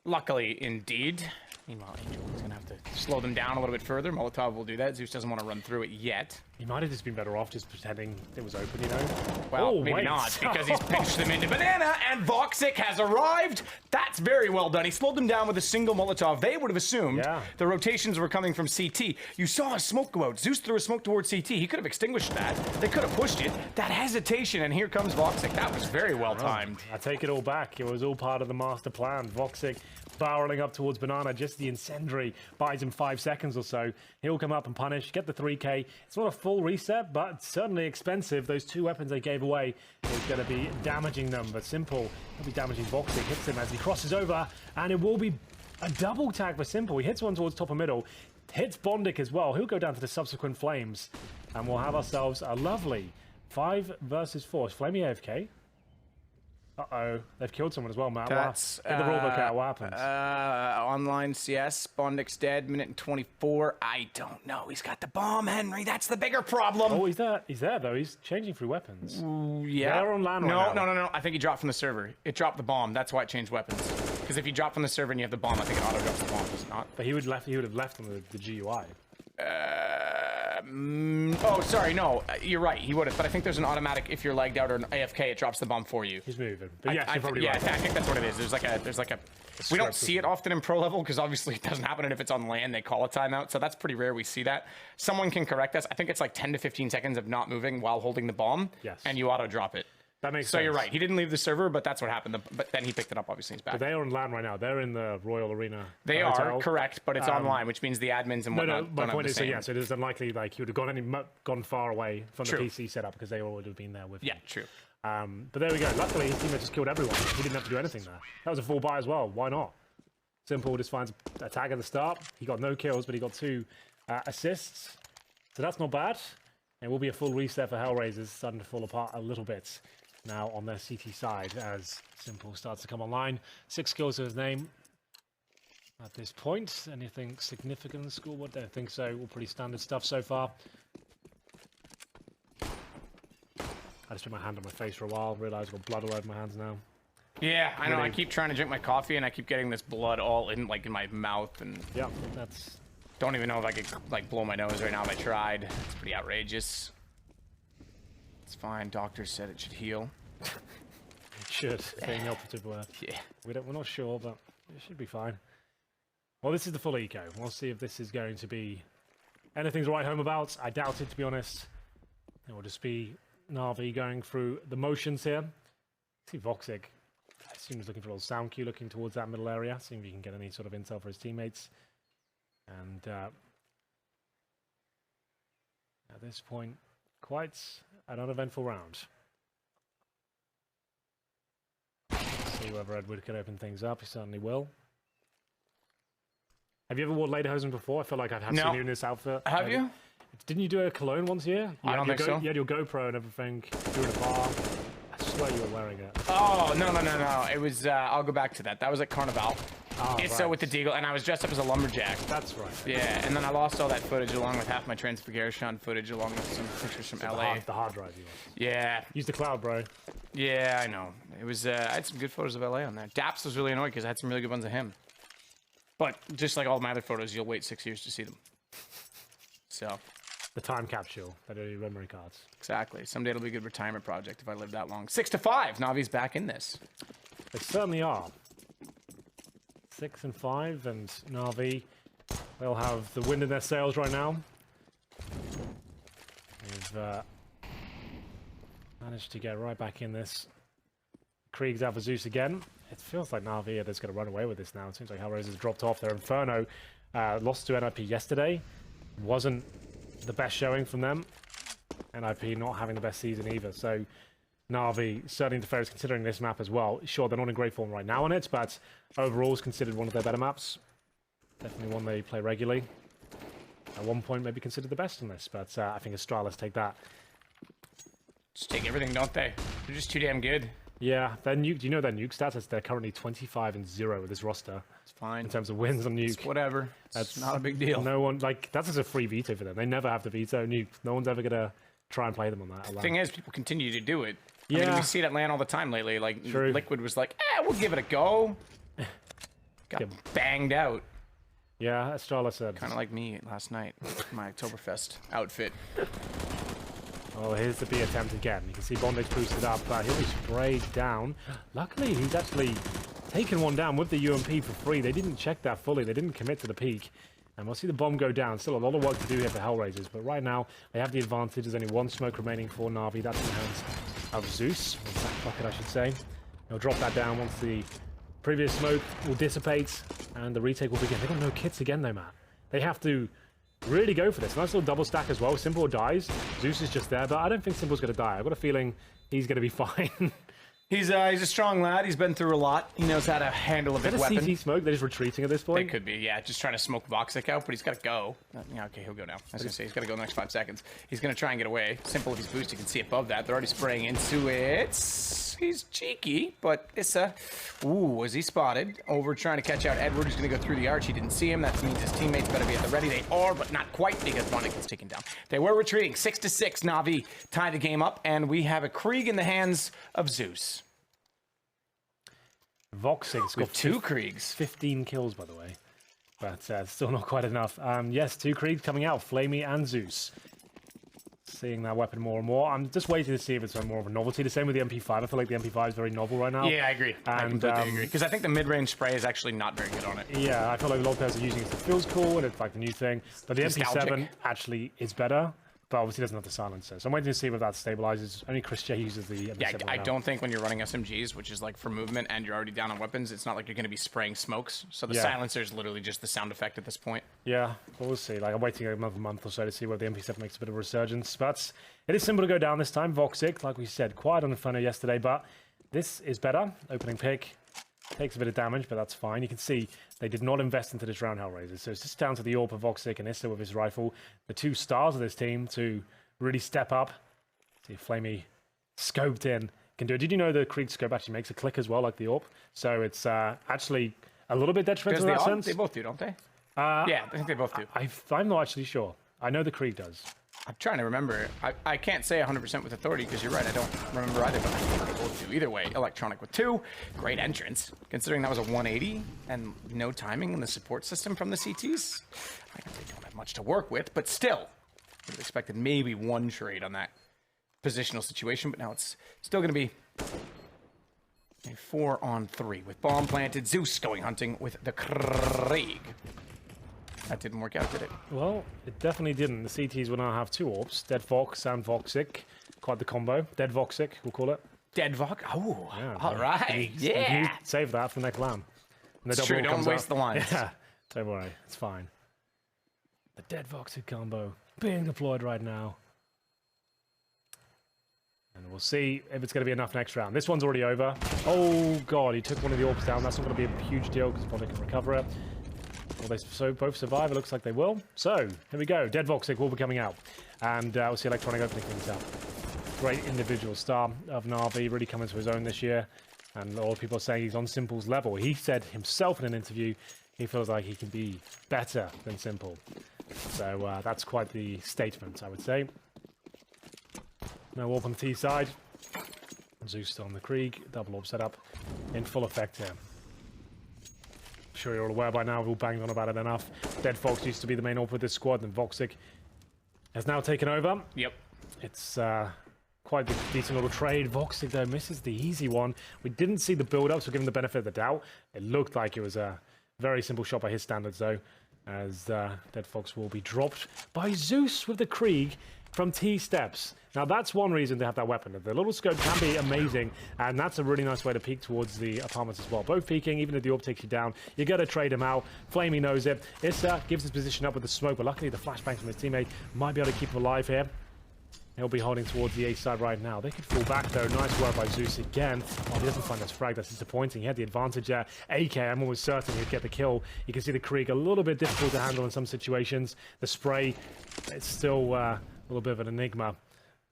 Luckily, indeed. Meanwhile, Angel is going to have to slow them down a little bit further. Molotov will do that. Zeus doesn't want to run through it yet. He might have just been better off just pretending it was open, you know? Well, maybe not, because he's pinched them into Banana, and Voxic has arrived. That's very well done. He slowed them down with a single Molotov. They would have assumed the rotations were coming from CT. You saw a smoke go out. Zeus threw a smoke towards CT. He could have extinguished that. They could have pushed it. That hesitation, and here comes Voxic. That was very well timed. I take it all back. It was all part of the master plan. Voxic barreling up towards Banana, just the incendiary buys him 5 seconds or so. He'll come up and punish, get the 3k. It's not a full reset, but certainly expensive. Those two weapons they gave away is going to be damaging them, but Simple will be damaging Voxic. Hits him as he crosses over, and it will be a double tag for Simple. He hits one towards top of middle, hits Bondic as well. He'll go down to the subsequent flames, and we'll have ourselves a lovely 5 versus 4. Is Flamey AFK? Uh-oh, they've killed someone as well, Matt. That's get the rulebook out. What happened? Online CS, Bondic's dead, minute and 24. I don't know. He's got the bomb, Henry. That's the bigger problem. Oh, he's there. He's there, though. He's changing through weapons. Yeah. They're on land right now. No. I think he dropped from the server. It dropped the bomb. That's why it changed weapons. Because if you drop from the server and you have the bomb, I think it auto drops the bomb. Does it not? But he would have left on the GUI. Oh, sorry, no, you're right. He would have, but I think there's an automatic. If you're lagged out or an AFK, it drops the bomb for you. He's moving. But yes, you're probably right. Yeah, I think that's what it is. There's like a. We don't see it often in pro level because obviously it doesn't happen. And if it's on land, they call a timeout. So that's pretty rare. We see that. Someone can correct us. I think it's like 10 to 15 seconds of not moving while holding the bomb. Yes. And you auto drop it. That makes sense. So you're right. He didn't leave the server, but that's what happened. But then he picked it up. Obviously, he's back. But they are on land right now. They're in the Royal Arena. They are correct, but it's online, which means the admins and whatnot. No. My point is, so it is unlikely like he would have gone far away from the PC setup because they all would have been there with him. Yeah, true. But there we go. Luckily, his teammate just killed everyone. He didn't have to do anything there. That was a full buy as well. Why not? Simple just finds a tag at the start. He got no kills, but he got 2 assists. So that's not bad. It will be a full reset for HellRaisers, starting to fall apart a little bit now on their CT side as Simple starts to come online. 6 kills to his name at this point. Anything significant in the scoreboard? Don't think so. All pretty standard stuff so far. I just put my hand on my face for a while, realised I've got blood all over my hands now. Yeah, I know. I keep trying to drink my coffee and I keep getting this blood all in in my mouth and yeah, that's don't even know if I could blow my nose right now if I tried. It's pretty outrageous. It's fine. Doctor said it should heal. It should. Saying the operative word. Yeah. We're not sure, but it should be fine. Well, this is the full eco. We'll see if this is going to be anything to write home about. I doubt it, to be honest. It will just be NaVi going through the motions here. See Voxic. I assume he's looking for a little sound cue, looking towards that middle area, seeing if he can get any sort of intel for his teammates. And at this point, quite an uneventful round. See whether Edward can open things up. He certainly will. Have you ever worn lederhosen before? I feel like I've had seen you in this outfit. Have you? Didn't you do a cologne once a year? I don't think so. You had your GoPro and everything. You were in a bar. I swear you were wearing it. Oh, no. It was, I'll go back to that. That was at Carnival. Oh, It's with the deagle, and I was dressed up as a lumberjack. That's right. Yeah, and then I lost all that footage along with half my transfiguration footage, along with some pictures from LA. The hard drive you want. Yeah. Use the cloud, bro. Yeah, I know. It was, I had some good photos of LA on there. Daps was really annoyed because I had some really good ones of him. But just like all my other photos, you'll wait 6 years to see them. So. The time capsule. That are your memory cards. Exactly. Someday it'll be a good retirement project if I live that long. 6-5. NaVi's back in this. They certainly are. 6 and 5, and NaVi, they'll have the wind in their sails right now. They've managed to get right back in this. Krieg's out for Zeus again. It feels like NaVi are just going to run away with this now. It seems like HellRaisers dropped off. Their Inferno lost to NIP yesterday. Wasn't the best showing from them. NIP not having the best season either. So NaVi certainly interferes considering this map as well. Sure, they're not in great form right now on it, but overall is considered one of their better maps. Definitely one they play regularly. At one point, maybe considered the best on this, but I think Astralis take that. Just take everything, don't they? They're just too damn good. Yeah, their nuke. Do you know their nuke stats? They're currently 25-0 with this roster. It's fine. In terms of wins on nuke. It's whatever. That's not a big deal. No one, like, that's just a free veto for them. They never have to veto nuke. No one's ever going to try and play them on that. The thing is, people continue to do it. Yeah. I mean, we see it at LAN all the time lately. Like, True. Liquid was like, we'll give it a go. Got banged out. Yeah, as Starla said. Kind of like me last night. My Oktoberfest outfit. Oh, here's the B attempt again. You can see Bondage boosted up. He'll be sprayed down. Luckily, he's actually taken one down with the UMP for free. They didn't check that fully. They didn't commit to the peak. And we'll see the bomb go down. Still a lot of work to do here for HellRaisers. But right now, they have the advantage. There's only one smoke remaining for NaVi. That's in the hands of Zeus. Or Sack Bucket, I should say. He'll drop that down once the previous smoke will dissipate. And the retake will begin. They've got no kits again, though, Matt. They have to really go for this. Nice little double stack as well. Simple dies. Zeus is just there, but I don't think Simple's going to die. I've got a feeling he's going to be fine. He's a strong lad. He's been through a lot. He knows how to handle a big weapon. CT smoke? They're just retreating at this point? They could be, yeah. Just trying to smoke Voxic out, but he's got to go. Yeah, okay, he'll go now. I was going to say, he's got to go in the next 5 seconds. He's going to try and get away. Simple, if he's boosted, you can see above that. They're already spraying into it. He's cheeky, but Issa, ooh, is he spotted? Over trying to catch out Edward, who's going to go through the arch. He didn't see him. That means his teammates better be at the ready. They are, but not quite, because Bonnet gets taken down. They were retreating. 6-6. NaVi tie the game up, and we have a Krieg in the hands of Zeus. Voxig's got 2 Kriegs. 15 kills, by the way. But still not quite enough. Yes, 2 Kriegs coming out. Flamey and Zeus. Seeing that weapon more and more. I'm just waiting to see if it's more of a novelty. The same with the MP5. I feel like the MP5 is very novel right now. Yeah, I agree. I completely agree. Because I think the mid-range spray is actually not very good on it. Yeah, I feel like a lot of players are using it. It feels cool, and it's like the new thing. But the MP7 actually is better. But obviously doesn't have the silencer. So I'm waiting to see if that stabilizes. Only Chris J uses the MP7 Yeah, I don't think when you're running SMGs, which is like for movement, and you're already down on weapons, it's not like you're going to be spraying smokes. So the silencer is literally just the sound effect at this point. Yeah, we'll see. Like, I'm waiting another month or so to see whether the MP7 makes a bit of a resurgence. But it is simple to go down this time. Voxic, like we said, quiet on Inferno yesterday, but this is better. Opening pick. Takes a bit of damage, but that's fine. You can see they did not invest into this round, HellRaisers. So it's just down to the AWP of Voxic and Issa with his rifle. The 2 stars of this team to really step up. See, Flamey scoped in. Can do it. Did you know the Krieg scope actually makes a click as well, like the AWP? So it's actually a little bit detrimental in that sense. They both do, don't they? Yeah, I think they both do. I'm not actually sure. I know the Krieg does. I'm trying to remember. I can't say 100% with authority because you're right. I don't remember either, but I think they both do. Either way, Electronic with 2. Great entrance. Considering that was a 180 and no timing in the support system from the CTs, I guess they don't have much to work with, but still, would have expected maybe 1 trade on that positional situation, but now it's still going to be a 4-on-3 with bomb planted. Zeus going hunting with the Krieg. That didn't work out, did it? Well, it definitely didn't. The CTs will now have 2 AWPs. Dead Vox and Voxic. Quite the combo. Dead Voxic, we'll call it. Dead Vox? Oh, yeah, all right. Yeah. Save that for the next LAN. It's true, don't waste the lines. Yeah, don't worry. It's fine. The Dead Voxic combo being deployed right now. And we'll see if it's going to be enough next round. This one's already over. Oh, God, he took one of the AWPs down. That's not going to be a huge deal because Bonnet can recover it. Will they both survive? It looks like they will. So, here we go. Dead Voxic will be coming out. And we'll see Electronic opening things up. Great individual star of NaVi, really coming to his own this year. And a lot of people are saying he's on Simple's level. He said himself in an interview he feels like he can be better than Simple. So that's quite the statement, I would say. No AWP on the T side. Zeus on the Krieg. Double AWP setup in full effect here. Sure you're all aware by now, we've all banged on about it enough. Dead Fox used to be the main AWP with this squad, and Voxic has now taken over. Yep. It's quite a decent little trade. Voxic, though, misses the easy one. We didn't see the build-up, so give him the benefit of the doubt. It looked like it was a very simple shot by his standards, though, as Dead Fox will be dropped by Zeus with the Krieg from T-steps. Now, that's one reason to have that weapon. The little scope can be amazing, and that's a really nice way to peek towards the apartments as well. Both peeking, even if the AWP takes you down, you got to trade him out. Flamey knows it. Issa gives his position up with the smoke, but luckily the flashbang from his teammate might be able to keep him alive here. He'll be holding towards the A side right now. They could fall back, though. Nice work by Zeus again. Oh, he doesn't find this frag. That's disappointing. He had the advantage there. AK, I'm almost certain he'd get the kill. You can see the Krieg a little bit difficult to handle in some situations. The spray, it's still a little bit of an enigma.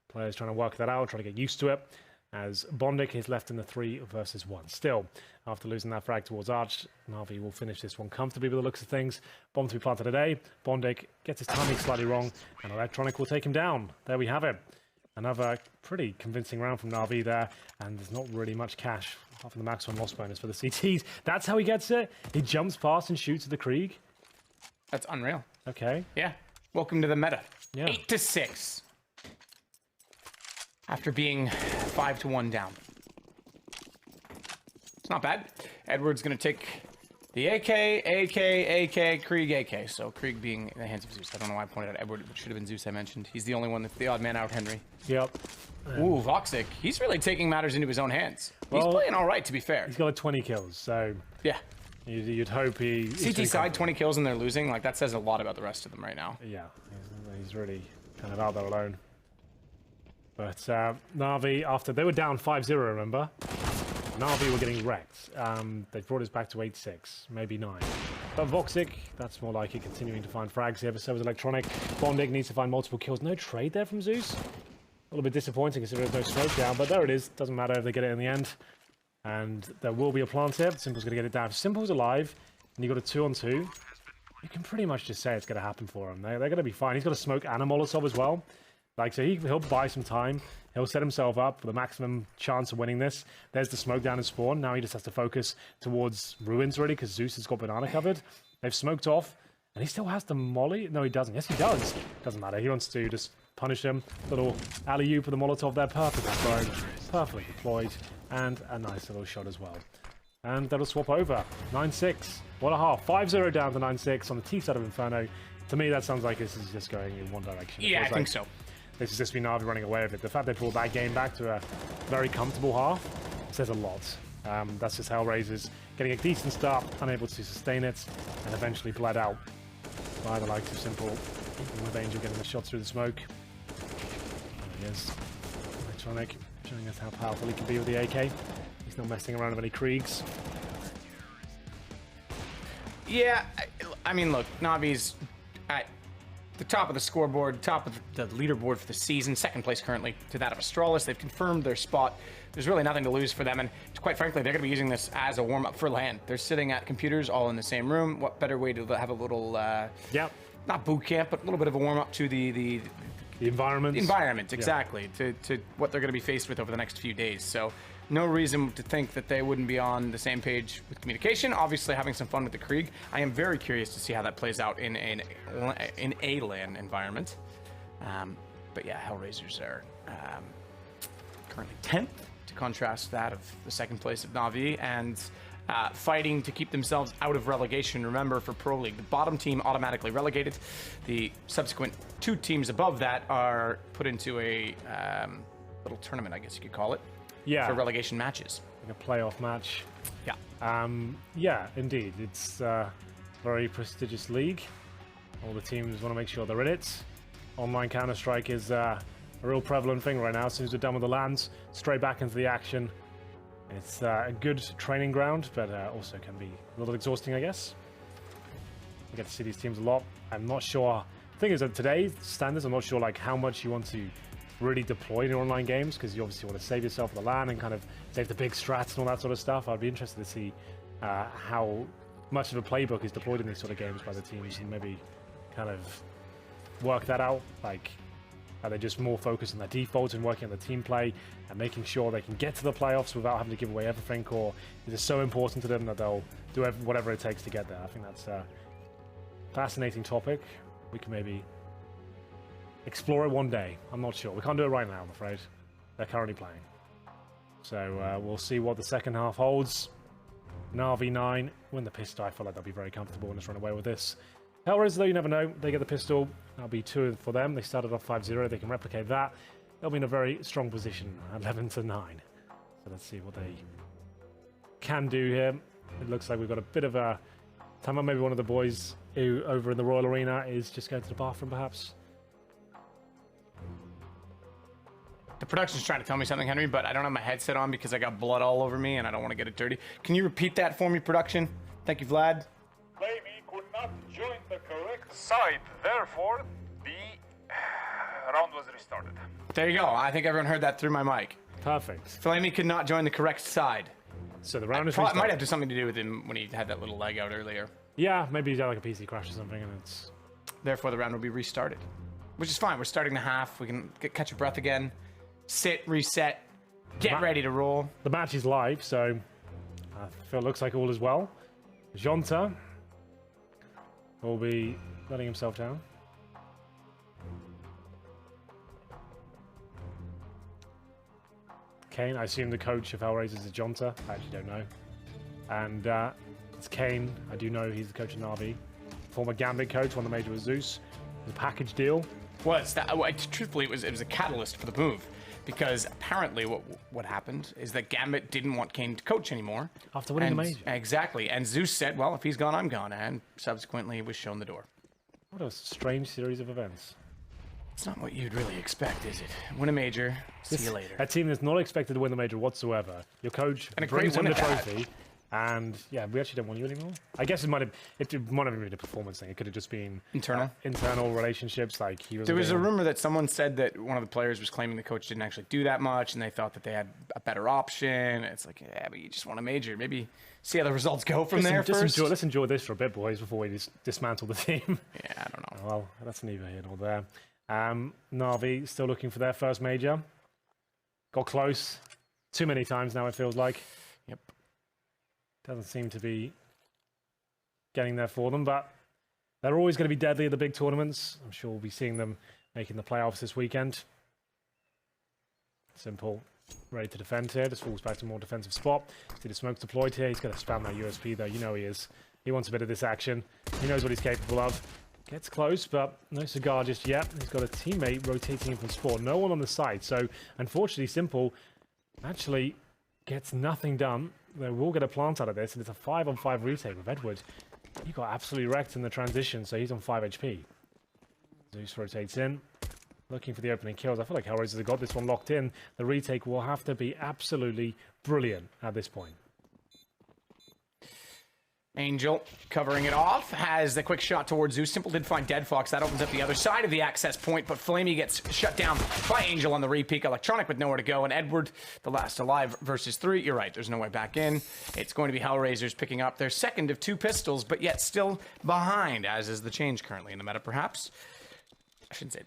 Players trying to work that out, trying to get used to it, as Bondic is left in the 3 versus 1. Still, after losing that frag towards Arch, NaVi will finish this one comfortably with the looks of things. Bomb to be planted today. Bondic gets his timing slightly wrong, and Electronic will take him down. There we have it. Another pretty convincing round from NaVi there, and there's not really much cash, apart from the maximum loss bonus for the CTs. That's how he gets it. He jumps past and shoots at the Krieg. That's unreal. Okay. Yeah. Welcome to the meta. Yeah. 8-6. After being 5-1 down. It's not bad. Edward's going to take the AK, Krieg, AK. So Krieg being in the hands of Zeus. I don't know why I pointed out Edward. It should have been Zeus I mentioned. He's the only one that's the odd man out, Henry. Yep. Ooh, Voxic. He's really taking matters into his own hands. He's playing all right, to be fair. He's got like 20 kills, so Yeah. you'd hope he... CT side, 20 kills and they're losing. Like, that says a lot about the rest of them right now. Yeah, he's really kind of out there alone. But NaVi, after they were down 5-0, remember? NaVi were getting wrecked. They brought us back to 8-6, maybe 9. But Voxic, that's more like it, continuing to find frags here, but so is Electronic. Bondic needs to find multiple kills. No trade there from Zeus. A little bit disappointing considering there's no smoke down, but there it is. Doesn't matter if they get it in the end. And there will be a plant here. Simple's going to get it down. If Simple's alive, and you got a 2-on-2, you can pretty much just say it's going to happen for him. They're going to be fine. He's got a smoke and a Molotov as well. Like, so he'll buy some time. He'll set himself up for the maximum chance of winning this. There's the smoke down in spawn. Now he just has to focus towards ruins, really, because Zeus has got banana covered. They've smoked off, and he still has the molly. No, he doesn't. Yes, he does. Doesn't matter. He wants to just punish him. Little alley-oop for the Molotov there. Perfectly thrown. Perfectly deployed. And a nice little shot as well. And that'll swap over. 9-6. What a half. 5-0 down to 9-6 on the T side of Inferno. To me, that sounds like this is just going in one direction. Yeah, I think so. This is just be NaVi running away with it. The fact they brought that game back to a very comfortable half says a lot. That's just HellRaisers getting a decent start, unable to sustain it, and eventually bled out by the likes of Simple, even with Angel getting the shot through the smoke. There he is. Electronic showing us how powerful he can be with the AK. He's not messing around with any Kriegs. Yeah, I mean, look, NaVi's at the top of the scoreboard, top of the leaderboard for the season, second place currently to that of Astralis. They've confirmed their spot. There's really nothing to lose for them, and quite frankly, they're going to be using this as a warm-up for LAN. They're sitting at computers all in the same room. What better way to have a little, not boot camp, but a little bit of a warm-up to the environment. The environment, exactly, to what they're going to be faced with over the next few days. So no reason to think that they wouldn't be on the same page with communication. Obviously, having some fun with the Krieg. I am very curious to see how that plays out in a LAN environment. But yeah, HellRaisers are currently 10th, to contrast that of the second place of NaVi, and fighting to keep themselves out of relegation. Remember, for Pro League, the bottom team automatically relegated. The subsequent 2 teams above that are put into a little tournament, I guess you could call it. Yeah. For relegation matches. Like a playoff match. Yeah. Yeah, indeed. It's a very prestigious league. All the teams want to make sure they're in it. Online Counter-Strike is a real prevalent thing right now. As soon as we're done with the LANs, straight back into the action. It's a good training ground, but also can be a little exhausting, I guess. You get to see these teams a lot. I'm not sure. The thing is that today's standards, I'm not sure like how much you want to really deploy in your online games, because you obviously want to save yourself for the LAN and kind of save the big strats and all that sort of stuff. I'd be interested to see how much of a playbook is deployed in these sort of games by the teams, and maybe kind of work that out. Like, are they just more focused on their defaults and working on the team play and making sure they can get to the playoffs without having to give away everything, or is it so important to them that they'll do whatever it takes to get there? I think that's a fascinating topic. We can maybe explore it one day. I'm not sure. We can't do it right now, I'm afraid. They're currently playing. So we'll see what the second half holds. NaVi 9 win the pistol. I feel like they'll be very comfortable and just run away with this. HellRaisers, though, you never know. They get the pistol. That'll be 2 for them. They started off 5-0. They can replicate that. They'll be in a very strong position, 11-9. So let's see what they can do here. It looks like we've got a bit of a time. Maybe one of the boys who over in the Royal Arena is just going to the bathroom, perhaps. The production's trying to tell me something, Henry, but I don't have my headset on because I got blood all over me and I don't want to get it dirty. Can you repeat that for me, production? Thank you, Vlad. Blamey could not join the correct side, therefore the round was restarted. There you go. I think everyone heard that through my mic. Perfect. Flamey could not join the correct side. So the round is Probably might restarted. have something to do with him when he had that little leg out earlier. Yeah, maybe he's had like a PC crash or something, and it's... Therefore, the round will be restarted, which is fine. We're starting the half. We can catch your breath again, sit, reset, get ready to roll. The match is live, so I feel it looks like all is well. Jonta will be letting himself down. Kane, I assume the coach of HellRaisers is Jonta. I actually don't know. And it's Kane. I do know he's the coach of NaVi. Former Gambit coach, won the major with Zeus. The package deal. Truthfully, it was a catalyst for the move, because apparently what happened is that Gambit didn't want Kane to coach anymore After winning the major. Exactly, and Zeus said, "Well, if he's gone, I'm gone," and subsequently was shown the door. What a strange series of events. It's not what you'd really expect, is it? Win a major, see you later. A team that's not expected to win the major whatsoever. Your coach And a brings great him the win at that. trophy. And yeah, we actually don't want you anymore. I guess it might have been a performance thing. It could have just been internal relationships. Like he was. There was a rumor that someone said that one of the players was claiming the coach didn't actually do that much, and they thought that they had a better option. It's like, yeah, but you just won a major. Maybe see how the results go from there first. Let's enjoy this for a bit, boys, before we dismantle the team. Yeah, I don't know. Well, that's neither here nor there. NaVi still looking for their first major. Got close too many times now, it feels like. Yep. Doesn't seem to be getting there for them, but they're always going to be deadly at the big tournaments. I'm sure we'll be seeing them making the playoffs this weekend. Simple, ready to defend here. Just falls back to a more defensive spot. See the smoke deployed here. He's going to spam that USP though. You know he is. He wants a bit of this action. He knows what he's capable of. Gets close, but no cigar just yet. He's got a teammate rotating him from spawn. No one on the side. So, unfortunately, Simple actually gets nothing done. They will get a plant out of this, and it's a 5-on-5 retake with Edward. He got absolutely wrecked in the transition, so he's on 5 HP. Zeus rotates in, looking for the opening kills. I feel like HellRaisers have got this one locked in. The retake will have to be absolutely brilliant at this point. Angel covering it off, has the quick shot towards Zeus. Simple did find Dead Fox. That opens up the other side of the access point, but Flamey gets shut down by Angel on the repeak. Electronic with nowhere to go, and Edward, the last alive versus 3. You're right, there's no way back in. It's going to be HellRaisers picking up their second of 2 pistols, but yet still behind, as is the change currently in the meta, perhaps. I shouldn't say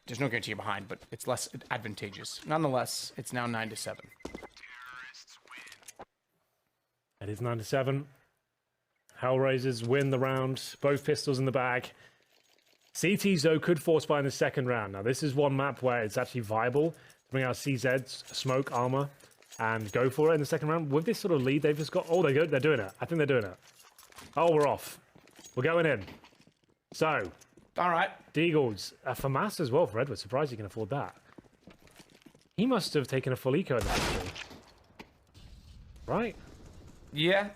there's no guarantee you're behind, but it's less advantageous. Nonetheless, it's now 9-7. It is 9-7. HellRaisers win the round, both pistols in the bag. CTs, though, could force buy in the second round. Now, this is one map where it's actually viable to bring out CZ's smoke armor and go for it in the second round. With this sort of lead they've just got... Oh, they're doing it. I think they're doing it. Oh, we're off. We're going in. So, all right. Deagles, a FAMAS as well for Edward. Surprised he can afford that. He must have taken a full eco in the pistol. Right? Yeah.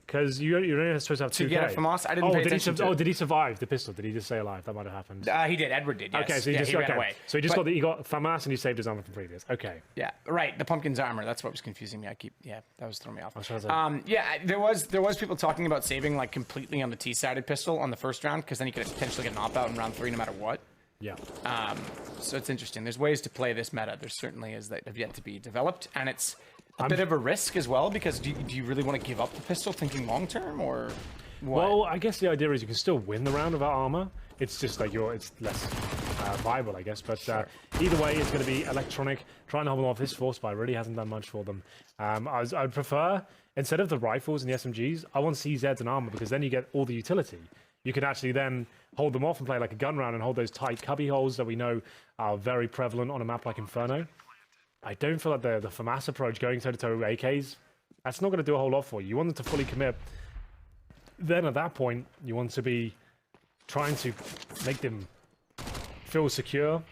Because you're only supposed to have 2K. To get it from us, I didn't pay attention to it. Did he survive the pistol? Did he just stay alive? That might have happened. He did. Edward did, yes. Okay, so he ran away. So he got FAMAS and he saved his armor from previous. Okay. Yeah, right. The pumpkin's armor. That's what was confusing me. That was throwing me off. Yeah, there was people talking about saving like completely on the T-sided pistol on the first round, because then you could potentially get an op-out in round 3 no matter what. Yeah. So it's interesting. There's ways to play this meta. There certainly is that have yet to be developed, and it's a bit of a risk as well, because do you really want to give up the pistol thinking long term, or what? Well, I guess the idea is you can still win the round without armor. It's just like it's less viable, I guess. But either way, it's going to be Electronic trying to hold them off. His force buy really hasn't done much for them. I'd prefer, instead of the rifles and the SMGs, I want CZs and armor, because then you get all the utility. You can actually then hold them off and play like a gun round and hold those tight cubby holes that we know are very prevalent on a map like Inferno. I don't feel like the FAMAS approach, going toe-to-toe with AKs, that's not going to do a whole lot for you. You want them to fully commit. Then at that point, you want to be trying to make them feel secure.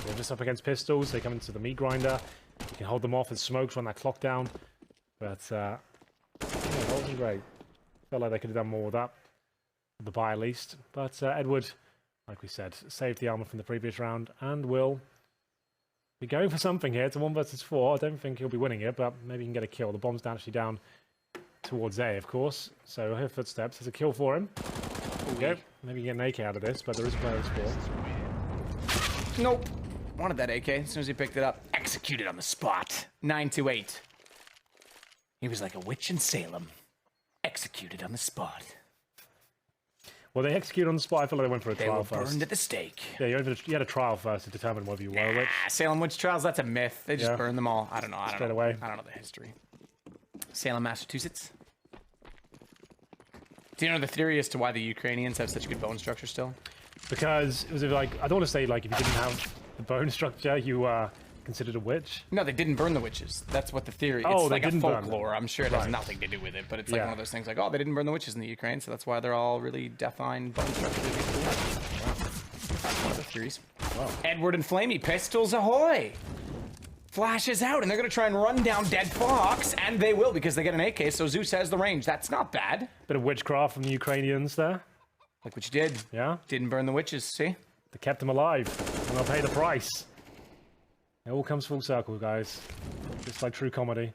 They're just up against pistols. They come into the meat grinder. You can hold them off with smokes, run that clock down. But yeah, that wasn't great. Felt like they could have done more with that. The buy at least. But Edward, like we said, saved the armor from the previous round and will be going for something here. It's a 1 versus 4. I don't think he'll be winning it, but maybe he can get a kill. The bomb's actually down towards A, of course. So we'll hear footsteps. There's a kill for him. There we go. Maybe you get an AK out of this, but there is a player in spawn. Nope. Wanted that AK. As soon as he picked it up, executed on the spot. 928. He was like a witch in Salem. Executed on the spot. Well, they executed on the spot. I feel like they went for a They trial were first. burned at the stake. Yeah, you had a trial first to determine whether you were a witch. Salem witch trials, that's a myth. They just Yeah. burn them all. I don't know. Straight away. I don't know the history. Salem, Massachusetts. Do you know the theory as to why the Ukrainians have such good bone structure still? Because it was like, I don't want to say like if you didn't have the bone structure, you are considered a witch. No, they didn't burn the witches. That's what the theory. Oh, it's they like a didn't burn them. folklore. I'm sure it has Right. nothing to do with it, but it's like Yeah. one of those things like, oh, they didn't burn the witches in the Ukraine, so that's why they're all really defined bone structure. One of the theories. Wow. Edward and Flamey, pistols ahoy! Flashes out, and they're gonna try and run down Dead Fox, and they will because they get an AK, so Zeus has the range. That's not bad. Bit of witchcraft from the Ukrainians there. Like what you did. Yeah. Didn't burn the witches, see? They kept them alive, and they'll pay the price. It all comes full circle, guys. Just like true comedy.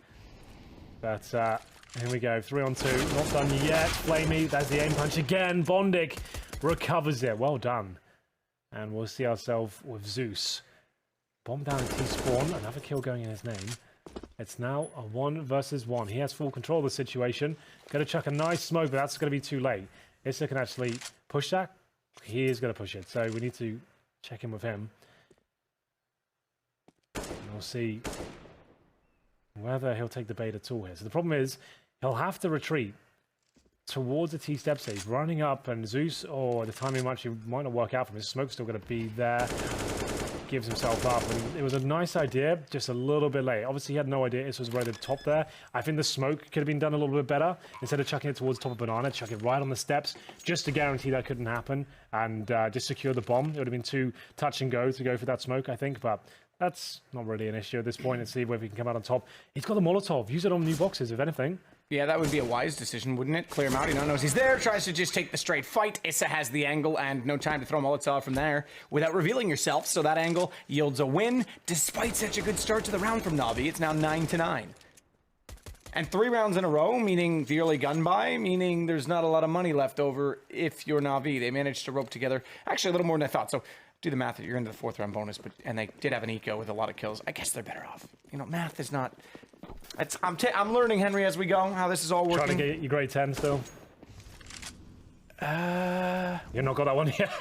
But here we go, 3-on-2, not done yet. Flamey, that's the aim punch again. Bondic recovers it, well done. And we'll see ourselves with Zeus. Bomb down in T-spawn, another kill going in his name. It's now a 1 versus 1. He has full control of the situation. Gonna chuck a nice smoke, but that's gonna be too late. Issa can actually push that. He is gonna push it, so we need to check in with him. And we'll see whether he'll take the bait at all here. So the problem is, he'll have to retreat towards the T-step stage, running up, and Zeus, or the timing actually might not work out for him. His smoke's still going to be there. Gives himself up, and it was a nice idea, just a little bit late. Obviously, he had no idea this was right at the top there. I think the smoke could have been done a little bit better. Instead of chucking it towards the top of Banana, chuck it right on the steps, just to guarantee that couldn't happen, and just secure the bomb. It would have been too touch and go to go for that smoke, I think, but that's not really an issue at this point. Let's see whether he can come out on top. He's got the Molotov. Use it on new boxes, if anything. Yeah, that would be a wise decision, wouldn't it? Clear him out. He knows he's there, tries to just take the straight fight. Issa has the angle and no time to throw Molotov from there without revealing yourself. So that angle yields a win despite such a good start to the round from NaVi. It's now 9-9. And 3 rounds in a row, meaning the early gun buy, meaning there's not a lot of money left over if you're NaVi. They managed to rope together actually a little more than I thought. So do the math. You're into the 4th round bonus, and they did have an eco with a lot of kills. I guess they're better off. You know, math is not... I'm learning, Henry, as we go, how this is all working. Trying to get your grade 10 still. You've not got that one yet.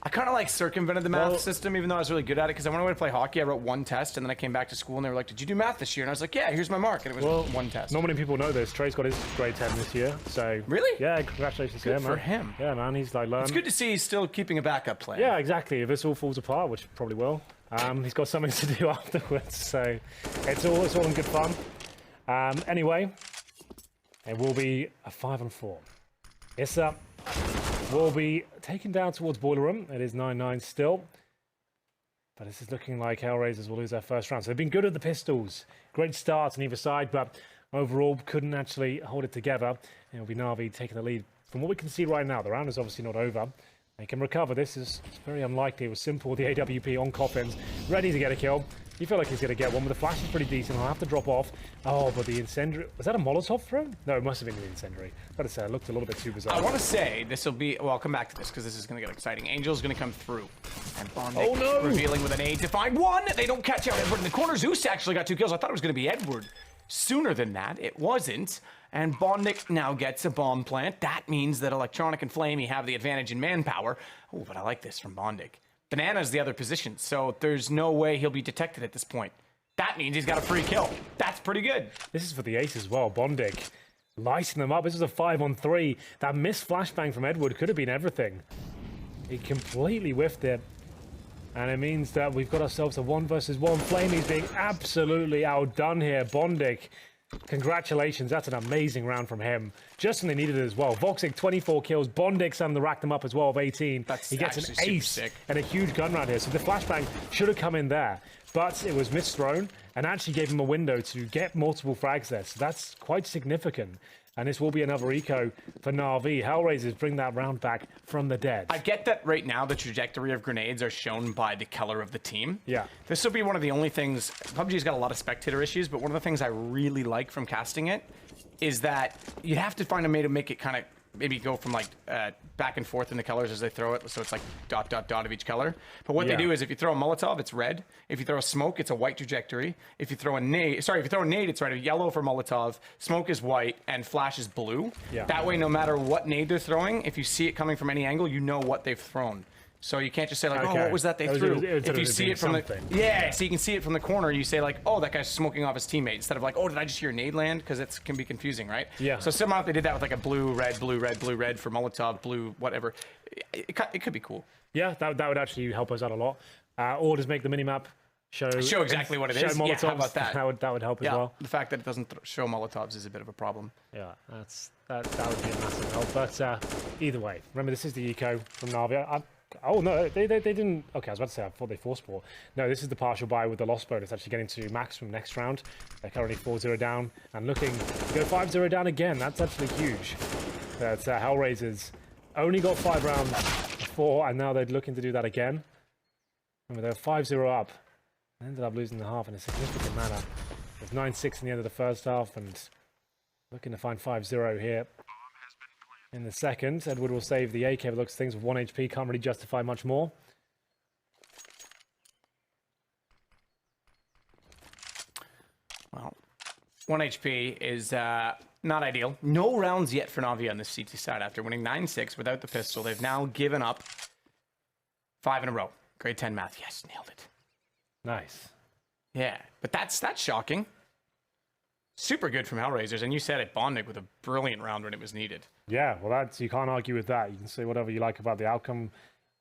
I kind of like circumvented the math system, even though I was really good at it, because when I went to play hockey, I wrote 1 test, and then I came back to school, and they were like, did you do math this year? And I was like, yeah, here's my mark, and it was 1 test. Not many people know this. Trey's got his grade 10 this year, so... Really? Yeah, congratulations to Good him, for man. him. Yeah, man, he's like learned. It's good to see he's still keeping a backup plan. Yeah, exactly. If this all falls apart, which it probably will, he's got something to do afterwards, so it's all in good fun. Anyway, it will be a 5-on-4. Issa will be taken down towards Boiler Room. It is 9-9 still. But this is looking like HellRaisers will lose their first round. So they've been good at the pistols. Great starts on either side, but overall couldn't actually hold it together. It'll be NaVi taking the lead. From what we can see right now, the round is obviously not over. They can recover. This is very unlikely. It was simple. The AWP on Coffins, ready to get a kill. You feel like he's going to get one, but the flash is pretty decent. I'll have to drop off. Oh, but the incendiary... Was that a Molotov throw? No, it must have been the incendiary. Gotta say, it looked a little bit too bizarre. I want to say this will be... Well, I'll come back to this because this is going to get exciting. Angel's going to come through. And Bondic revealing with an aid to find 1. They don't catch out Edward in the corner. Zeus actually got 2 kills. I thought it was going to be Edward. Sooner than that, it wasn't. And Bondic now gets a bomb plant. That means that Electronic and Flamey have the advantage in manpower. Oh, but I like this from Bondic. Banana's the other position, so there's no way he'll be detected at this point. That means he's got a free kill. That's pretty good. This is for the ace as well. Bondic lighting them up. This is a 5-on-3. That missed flashbang from Edward could have been everything. He completely whiffed it. And it means that we've got ourselves a 1 versus 1. Flamey's being absolutely outdone here. Bondic, congratulations. That's an amazing round from him. Just when they needed it as well. Voxic, 24 kills. Bondic starting to rack them up as well of 18. He gets an ace and a huge gun round here. So the flashbang should have come in there. But it was misthrown and actually gave him a window to get multiple frags there. So that's quite significant. And this will be another eco for NaVi. HellRaisers bring that round back from the dead. I get that right now the trajectory of grenades are shown by the color of the team. Yeah. This will be one of the only things... PUBG's got a lot of spectator issues, but one of the things I really like from casting it is that you have to find a way to make it kind of maybe go from like back and forth in the colors as they throw it, so it's like dot dot dot of each color. But what they do is if you throw a Molotov, it's red. If you throw a smoke, it's a white trajectory. If you throw a nade, it's red. Yellow for Molotov, smoke is white, and flash is blue. That way, no matter what nade they're throwing, if you see it coming from any angle, you know what they've thrown. So you can't just say like, oh, what was that they threw? If you see it from the so you can see it from the corner. You say like, oh, that guy's smoking off his teammate, instead of like, oh, did I just hear nade land? Because it can be confusing, right? Yeah. So somehow if they did that with like a blue, red, blue, red, blue, red for Molotov, blue, whatever, it could be cool. Yeah, that would actually help us out a lot. Or just make the minimap show exactly what it is. Molotovs. Yeah, how about that? That would help as well. The fact that it doesn't show Molotovs is a bit of a problem. Yeah, that would be a massive help. But either way, remember this is the eco from NaVi. Oh no, they didn't. Okay, I was about to say I thought they forced bought. No, this is the partial buy with the loss bonus actually getting to maximum next round. They're currently 4-0 down and looking to go 5-0 down again. That's actually huge. But HellRaisers only got 5 rounds before, and now they're looking to do that again. Remember, they're 5-0 up. They ended up losing the half in a significant manner. With 9-6 in the end of the first half, and looking to find 5-0 here. In the second, Edward will save the AK, but looks things with 1 HP, can't really justify much more. Well, 1 HP is not ideal. No rounds yet for NaVi on this CT side. After winning 9-6 without the pistol, they've now given up 5 in a row. Grade 10 math. Yes, nailed it. Nice. Yeah, but that's shocking. Super good from HellRaisers, and you said it, Bondic with a brilliant round when it was needed. Yeah, well, you can't argue with that. You can say whatever you like about the outcome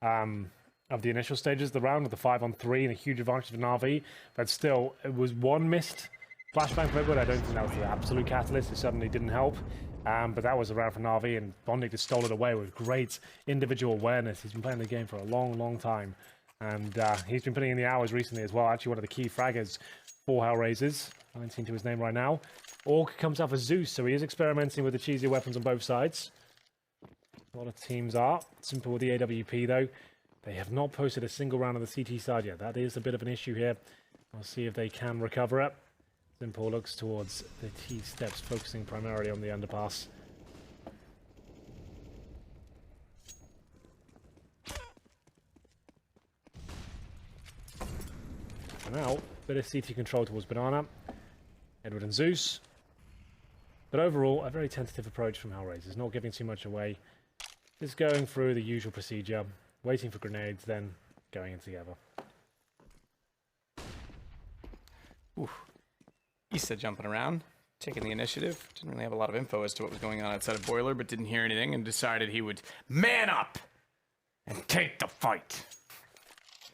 of the initial stages of the round with the 5-on-3 and a huge advantage for NaVi, but still, it was one missed flashbang from Edward. I don't think that was the absolute catalyst. It certainly didn't help, but that was a round for NaVi, and Bondic just stole it away with great individual awareness. He's been playing the game for a long, long time, and he's been putting in the hours recently as well. Actually, one of the key fraggers for HellRaisers. 19 to his name right now. Orc comes out for Zeus, so he is experimenting with the cheesier weapons on both sides. A lot of teams are. Simple with the AWP, though. They have not posted a single round on the CT side yet. That is a bit of an issue here. We'll see if they can recover it. Simple looks towards the T steps, focusing primarily on the underpass. For now, bit of CT control towards Banana. Edward and Zeus. But overall, a very tentative approach from HellRaisers, not giving too much away. Just going through the usual procedure, waiting for grenades, then going in together. Ooh. Issa jumping around, taking the initiative. Didn't really have a lot of info as to what was going on outside of Boiler, but didn't hear anything and decided he would man up and take the fight.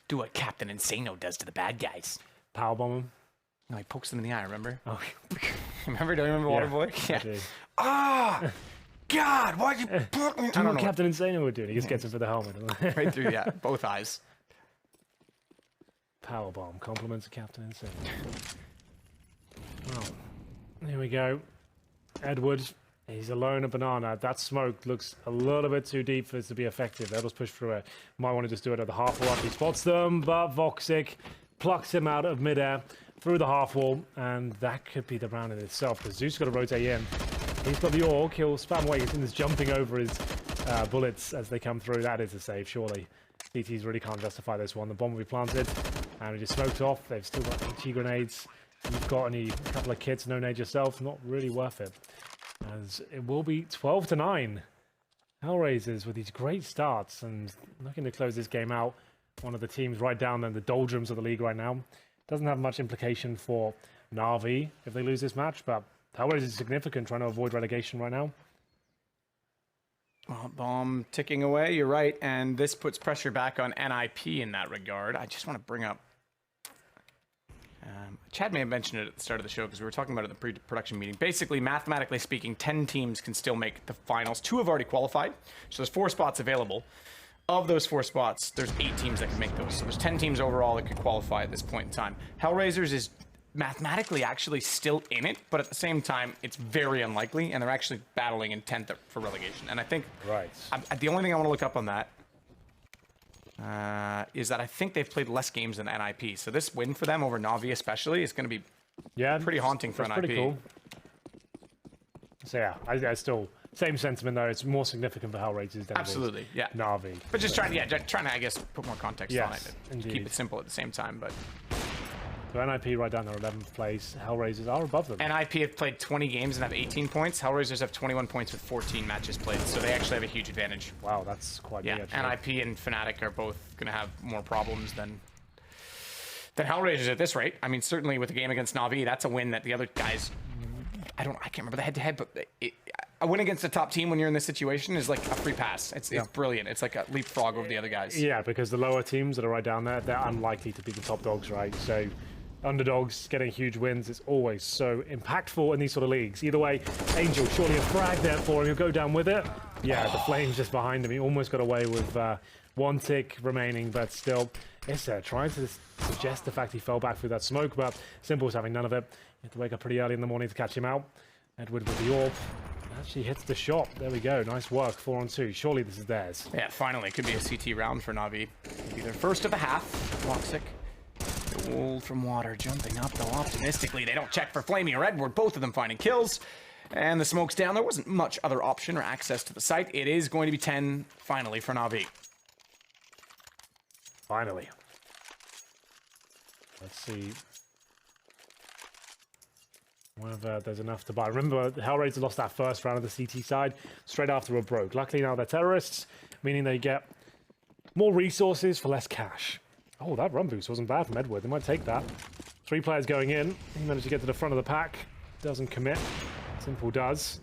Do what Captain Insano does to the bad guys. Powerbomb him. No, he pokes them in the eye, remember? Oh. Remember? Do you remember Waterboy? Yeah. Ah! God, why'd you poke me? I don't know. Captain Insano would do. He just gets him for the helmet. Right through, yeah. Both eyes. Powerbomb. Compliments of Captain Insano. Well, here we go. Edward, he's alone at Banana. That smoke looks a little bit too deep for this to be effective. Edward's pushed through it. Might want to just do it at the half wall after he spots them, but Voxic plucks him out of midair through the half wall, and that could be the round in itself, because Zeus got to rotate in. He's got the Orc, he'll spam away. He's seen this jumping over his bullets as they come through. That is a save, surely. CTs really can't justify this one. The bomb will be planted, and it just smoked off. They've still got HE grenades. You've got only a couple of kits, no nade yourself. Not really worth it, as it will be 12-9. HellRaisers with these great starts, and looking to close this game out. One of the teams right down in the doldrums of the league right now. Doesn't have much implication for NaVi if they lose this match, but HellRaisers is significant, trying to avoid relegation right now. Well, bomb ticking away, you're right, and this puts pressure back on NIP in that regard. I just want to bring up... Chad may have mentioned it at the start of the show because we were talking about it in the pre-production meeting. Basically, mathematically speaking, 10 teams can still make the finals. 2 have already qualified, so there's 4 spots available. Of those 4 spots, there's 8 teams that can make those. So there's 10 teams overall that could qualify at this point in time. HellRaisers is mathematically actually still in it, but at the same time, it's very unlikely, and they're actually battling in 10th for relegation. And I think the only thing I want to look up on that is that I think they've played less games than NIP. So this win for them over NaVi especially is going to be pretty haunting for NIP. Pretty cool. So yeah, I still same sentiment though. It's more significant for HellRaisers than Absolutely, yeah. NaVi. But just trying to, I guess, put more context on Yes, it. And keep indeed. it simple at the same time. But So NIP right down there, 11th place. HellRaisers are above them. NIP have played 20 games and have 18 points. HellRaisers have 21 points with 14 matches played. So they actually have a huge advantage. Wow, that's quite Yeah, big actually. NIP and Fnatic are both going to have more problems than HellRaisers at this rate. I mean, certainly with the game against NaVi, that's a win that the other guys, I can't remember the head-to-head, but a win against a top team when you're in this situation is like a free pass. It's brilliant. It's like a leapfrog over the other guys. Yeah, because the lower teams that are right down there, they're unlikely to be the top dogs, right? So underdogs getting huge wins is always so impactful in these sort of leagues. Either way, Angel, surely a frag there for him. He'll go down with it. Yeah, the flames just behind him. He almost got away with one tick remaining, but still, it's trying to suggest the fact he fell back through that smoke, but Simple's having none of it. You have to wake up pretty early in the morning to catch him out. Edward with the orb. Actually hits the shot. There we go. Nice work. 4 on 2. Surely this is theirs. Yeah, finally. It could be a CT round for NaVi. Could be their first of the half. Toxic. Old from water. Jumping up, though, optimistically. They don't check for Flamey or Edward. Both of them finding kills. And the smoke's down. There wasn't much other option or access to the site. It is going to be 10, finally, for NaVi. Finally. Let's see whether there's enough to buy. Remember, HellRaisers lost that first round of the CT side straight after a broke. Luckily now they're terrorists, meaning they get more resources for less cash. Oh, that run boost wasn't bad from Edward. They might take that. 3 players going in. He managed to get to the front of the pack. Doesn't commit. Simple does.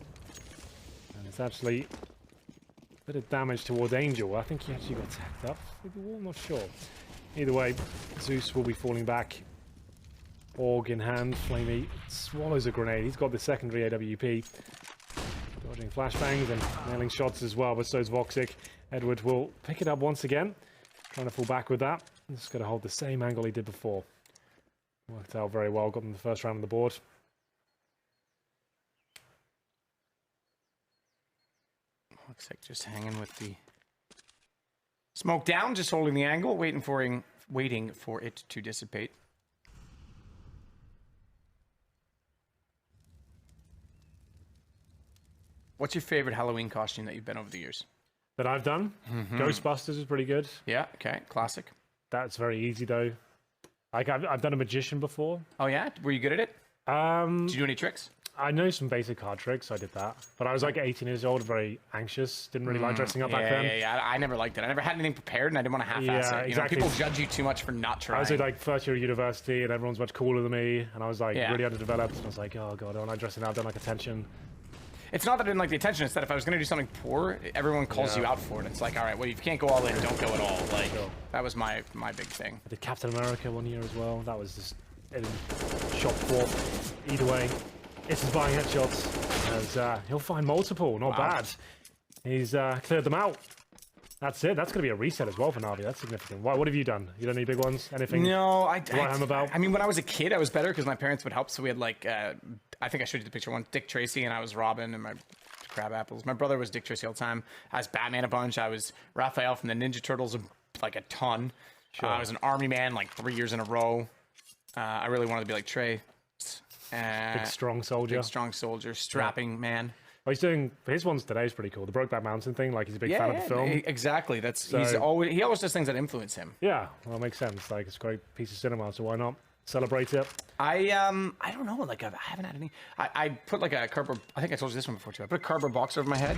And it's actually a bit of damage towards Angel. I think he actually got tagged up with the wall. I'm not sure. Either way, Zeus will be falling back. Org in hand. Flamey swallows a grenade. He's got the secondary AWP. Dodging flashbangs and nailing shots as well, but so is Voxic. Edward will pick it up once again. Trying to fall back with that. Just got to hold the same angle he did before. Worked out very well. Got them the first round on the board. Looks like just hanging with the smoke down, just holding the angle, waiting for it to dissipate. What's your favorite Halloween costume that you've been over the years? That I've done? Ghostbusters is pretty good. Yeah, okay, classic. That's very easy though. Like I've done a magician before. Oh yeah? Were you good at it? Did you do any tricks? I know some basic card tricks. I did that, but I was like 18 years old, very anxious. Didn't really like dressing up back then. Yeah. I never liked it. I never had anything prepared, and I didn't want to half-ass Yeah, it. You exactly. know, people judge you too much for not trying. I was like first year of university, and everyone's much cooler than me, and I was like Yeah. really underdeveloped. And I was like, oh god, I don't like dressing up. Don't like attention. It's not that I didn't like the attention. It's that if I was going to do something poor, everyone calls you out for it. It's like, all right, well, if you can't go all in, don't go at all. Like, that was my big thing. I did Captain America one year as well. That was just in shot 4. Either way, it's just buying headshots. As he'll find multiple, not bad. He's cleared them out. That's it. That's going to be a reset as well for NaVi. That's significant. What have you done? You done any big ones? Anything? No, about? I mean, when I was a kid, I was better because my parents would help. So we had like, I think I showed you the picture once, Dick Tracy, and I was Robin, and my crab apples. My brother was Dick Tracy all the time. I was Batman a bunch. I was Raphael from the Ninja Turtles, like a ton. Sure. I was an army man like 3 years in a row. I really wanted to be like Trey. Big strong soldier. Big strong soldier, strapping man. Oh, he's doing his ones today is pretty cool. The Brokeback Mountain thing, like he's a big fan of the film. Exactly. That's So- he always does things that influence him. Yeah, well, it makes sense. Like it's a great piece of cinema, so why not celebrate it? I don't know. Like I haven't had any. I put like a cardboard. I think I told you this one before too. I put a cardboard box over my head,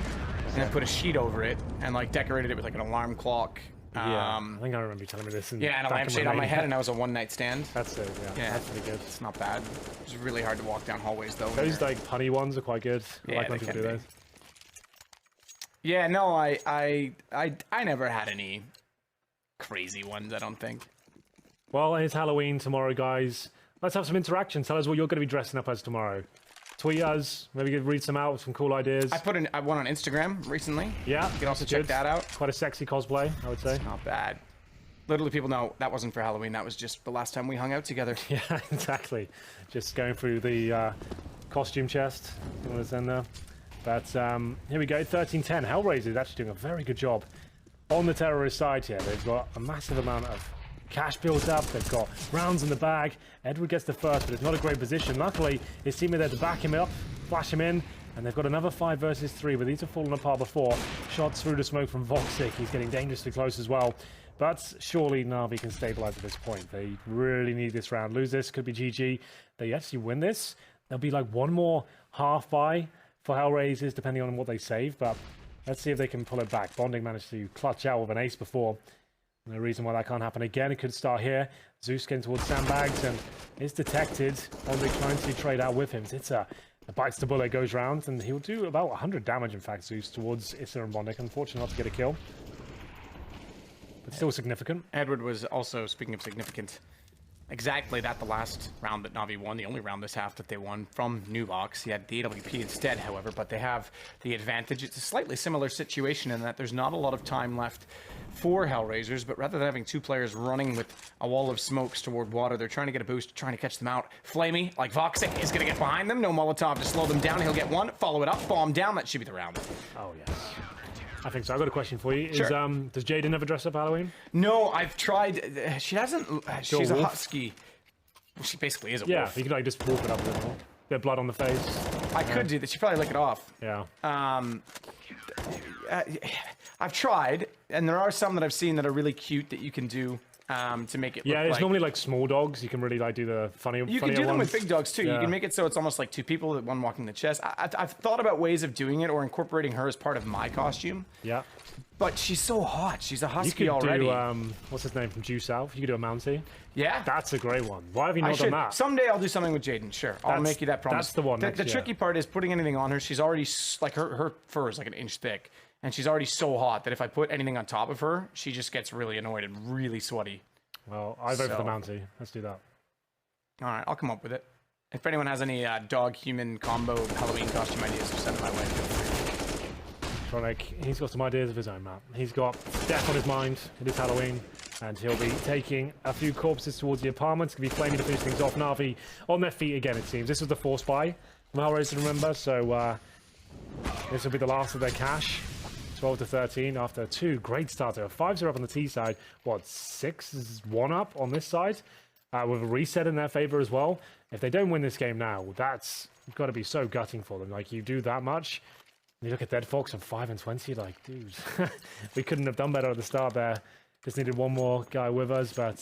and I put a sheet over it, and like decorated it with like an alarm clock. Yeah, I think I remember you telling me this. And a lampshade on my head, and that was a one-night stand. That's it. Yeah, that's pretty good. It's not bad. It's really hard to walk down hallways though. Those like punny ones are quite good. I Yeah, like when they people can do be. those. Yeah, no, I never had any crazy ones. I don't think. Well, it's Halloween tomorrow, guys. Let's have some interaction. Tell us what you're going to be dressing up as tomorrow. Tweet us. Maybe read some out, some cool ideas. I put one on Instagram recently. Yeah, You can also that's check good. that out. Quite a sexy cosplay, I would say. Not bad. Literally, people know that wasn't for Halloween. That was just the last time we hung out together. Yeah, exactly. Just going through the costume chest. You want to send there. But here we go. 13-10. HellRaisers actually doing a very good job on the terrorist side here. They've got a massive amount of cash built up. They've got rounds in the bag. Edward gets the first, but it's not a great position. Luckily, his teammate there to back him up, flash him in, And they've got another 5 versus 3, but these have fallen apart before. Shots through the smoke from Voxic. He's getting dangerously close as well. But surely NaVi can stabilize at this point. They really need this round. Lose this, could be GG. They actually win this. There'll be like one more half buy for HellRaisers, depending on what they save. But let's see if they can pull it back. Bonding managed to clutch out with an ace before. No reason why that can't happen again. It could start here. Zeus getting towards sandbags and is detected. Bonding trying to trade out with him. Itza bites the bullet, goes round, and he'll do about 100 damage, in fact, Zeus, towards Issa and Bonding. Unfortunately, not to get a kill. But still significant. Edward was also, speaking of significant, exactly that the last round that NaVi won, the only round this half that they won from Nuvox. He had the AWP instead, however, but they have the advantage. It's a slightly similar situation in that there's not a lot of time left for HellRaisers, but rather than having 2 players running with a wall of smokes toward water, they're trying to get a boost, trying to catch them out. Flamey, like Voxic, is going to get behind them. No Molotov to slow them down. He'll get one, follow it up, bomb down. That should be the round. Oh, yes. I think so. I've got a question for you. Sure. Does Jaden ever dress up Halloween? No, I've tried. She hasn't. She's a wolf? husky. Well, she basically is a Yeah, wolf. you could like just wolf it up a bit more. Bit of blood on the face. I could do that. She'd probably lick it off. Yeah. I've tried, and there are some that I've seen that are really cute that you can do to make it. Yeah, look there's like, normally like small dogs. You can really like do the funny. you can do them with big dogs too. You Yeah. can make it so it's almost like 2 people, one walking the chest. I've thought about ways of doing it or incorporating her as part of my costume. Yeah. But she's so hot. She's a You husky could already. do what's his name from Due South? You could do a Mountie. Yeah. That's a great one. Why have you I not done should. that? Someday I'll do something with Jaden. Sure, I'll That's- make you that promise. that's the one The next year. tricky part is putting anything on her. She's already like her fur is like an inch thick, and she's already so hot that if I put anything on top of her, she just gets really annoyed and really sweaty. Well, I vote for the So- Mountie. Let's do that. All right, I'll come up with it. If anyone has any dog-human combo Halloween costume ideas, send them my way. Feel free. Tronic, he's got some ideas of his own, Matt. He's got death on his mind. It is Halloween, and he'll be taking a few corpses towards the apartment. It's going to be Flamey to finish things off. NaVi on their feet again, it seems. This was the force buy from HellRaisers, remember, so this will be the last of their cash. 12 to 13 after 2 great starts. 5s are up on the T side. What, 6 is 1 up on this side? With a reset in their favor as well. If they don't win this game now, that's got to be so gutting for them. Like, you do that much. You look at Dead Fox on 5 and 20, like, dude, we couldn't have done better at the start there. Just needed one more guy with us, but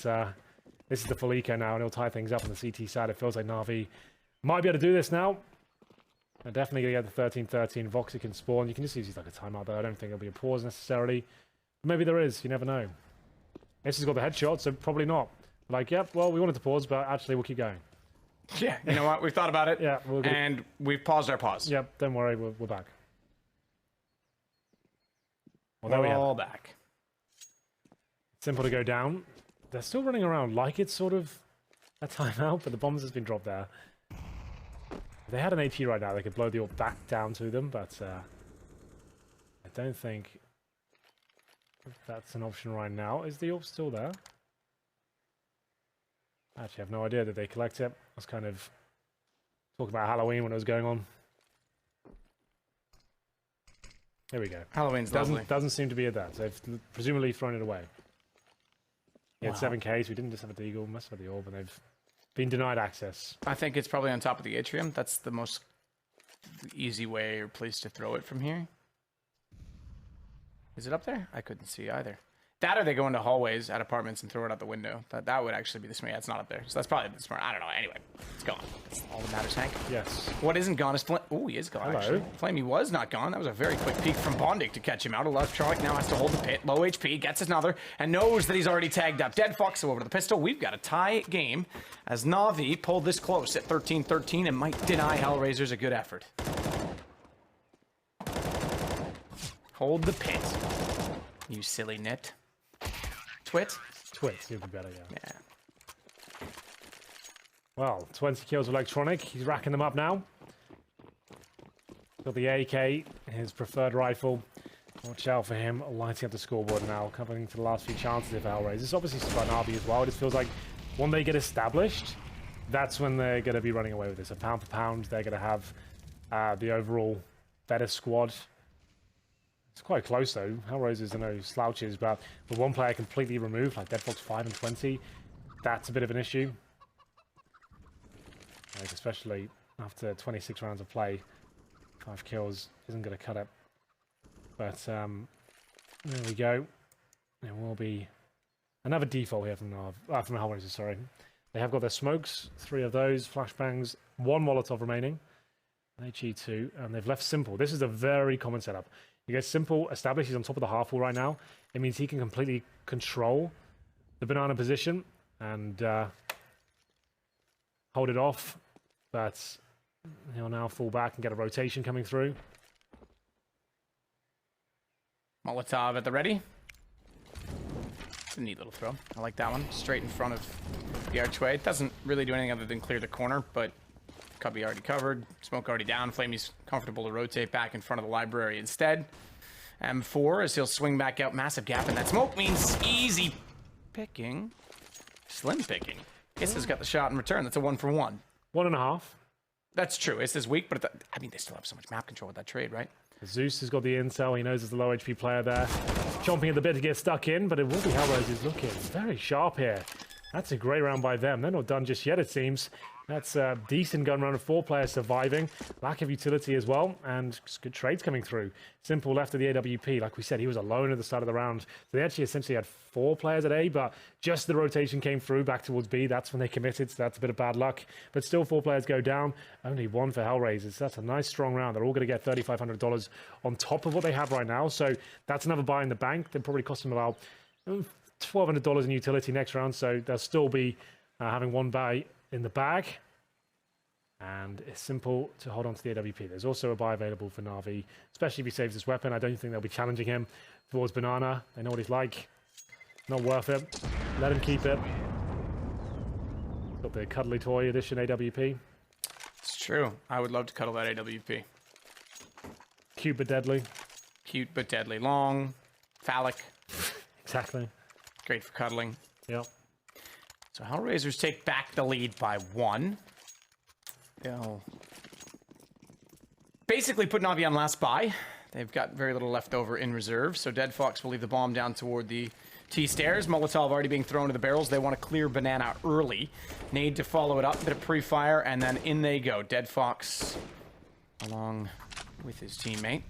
this is the full eco now, and he'll tie things up on the CT side. It feels like NaVi might be able to do this now. They're definitely going to get the 13-13. Voxic can spawn. You can just use like a timeout there. I don't think there'll be a pause necessarily. Maybe there is. You never know. This has got the headshot, so probably not. Like, yep, well, we wanted to pause, but actually we'll keep going. Yeah, you know what? We've thought about it, Yeah, and we've paused our pause. Yep, don't worry, we're back. Well, there We're we have all it. back. Simple to go down. They're still running around like it's sort of a timeout, but the bombs has been dropped there. If they had an AT right now, they could blow the AWP back down to them, but I don't think that's an option right now. Is the AWP still there? I actually have no idea. Did they collect it? I was kind of talking about Halloween when it was going on. There we go. Halloween's lovely. Doesn't seem to be at that. So they've presumably thrown it away. Yeah, Wow. 7Ks. We didn't just have a deagle. Must have had the orb, and they've been denied access. I think it's probably on top of the atrium. That's the most easy way or place to throw it from here. Is it up there? I couldn't see either. That or they go into hallways at apartments and throw it out the window. That would actually be the smart. Yeah, it's not up there. So that's probably the smart. I don't know. Anyway, it's gone. That's all that matters, Hank. Yes. What isn't gone is Flame. Oh, he is gone, Hello. actually. Flamey was not gone. That was a very quick peek from Bondic to catch him out. Electronic now has to hold the pit. Low HP, gets another, and knows that he's already tagged up. Dead Fox over to the pistol. We've got a tie game as NaVi pulled this close at 13-13 and might deny HellRaisers a good effort. Hold the pit, you silly nit. Twit? Twit, you'd be better, yeah. Yeah. Well, 20 kills with Electronic. He's racking them up now. Got the AK, his preferred rifle. Watch out for him lighting up the scoreboard now, coming to the last few chances of HellRaisers. It's obviously spun RB as well. It just feels like when they get established, that's when they're going to be running away with this. A pound for pound, they're going to have the overall better squad. It's quite close though. HellRaisers are no slouches, but with one player completely removed, like Dead Fox 5 and 20, that's a bit of an issue. Like, especially after 26 rounds of play. 5 kills isn't going to cut it. But there we go. There will be another default here from HellRaisers, sorry. They have got their smokes, 3 of those, flashbangs, 1 Molotov remaining. HE2, and they've left Simple. This is a very common setup. You get Simple established, he's on top of the half wall right now. It means he can completely control the banana position and hold it off, but he'll now fall back and get a rotation coming through. Molotov at the ready. It's a neat little throw. I like that one. Straight in front of the archway. It doesn't really do anything other than clear the corner, but Cubby already covered. Smoke already down. Flamey's comfortable to rotate back in front of the library instead. M4 as he'll swing back out. Massive gap in that smoke means easy picking. Slim picking. Issa's got the shot in return. That's a 1-for-1. 1.5. That's true. Issa's weak, but I mean, they still have so much map control with that trade, right? Zeus has got the intel. He knows there's a low HP player there. Chomping at the bit to get stuck in, but it will be HellRaisers looking very sharp here. That's a great round by them. They're not done just yet, it seems. That's a decent gun round of 4 players surviving. Lack of utility as well, and good trades coming through. Simple left of the AWP. Like we said, he was alone at the start of the round. So they actually essentially had 4 players at A, but just the rotation came through back towards B. That's when they committed, so that's a bit of bad luck. But still 4 players go down. Only 1 for HellRaisers. That's a nice, strong round. They're all going to get $3,500 on top of what they have right now. So that's another buy in the bank. They'll probably cost them about $1,200 in utility next round, so they'll still be having 1 buy in the bag. And it's simple to hold on to the AWP. There's also a buy available for NaVi, especially if he saves his weapon. I don't think they'll be challenging him towards Banana. They know what he's like. Not worth it. Let him keep it. Got the Cuddly Toy Edition AWP. It's true. I would love to cuddle that AWP. Cute but deadly. Cute but deadly. Long. Phallic. Exactly. Great for cuddling. Yep. So HellRaisers take back the lead by 1. They'll basically put NaVi on last buy. They've got very little left over in reserve, so Dead Fox will leave the bomb down toward the T-stairs. Molotov already being thrown to the barrels. They want to clear Banana early. Need to follow it up, bit of pre-fire, and then in they go. Dead Fox along with his teammate.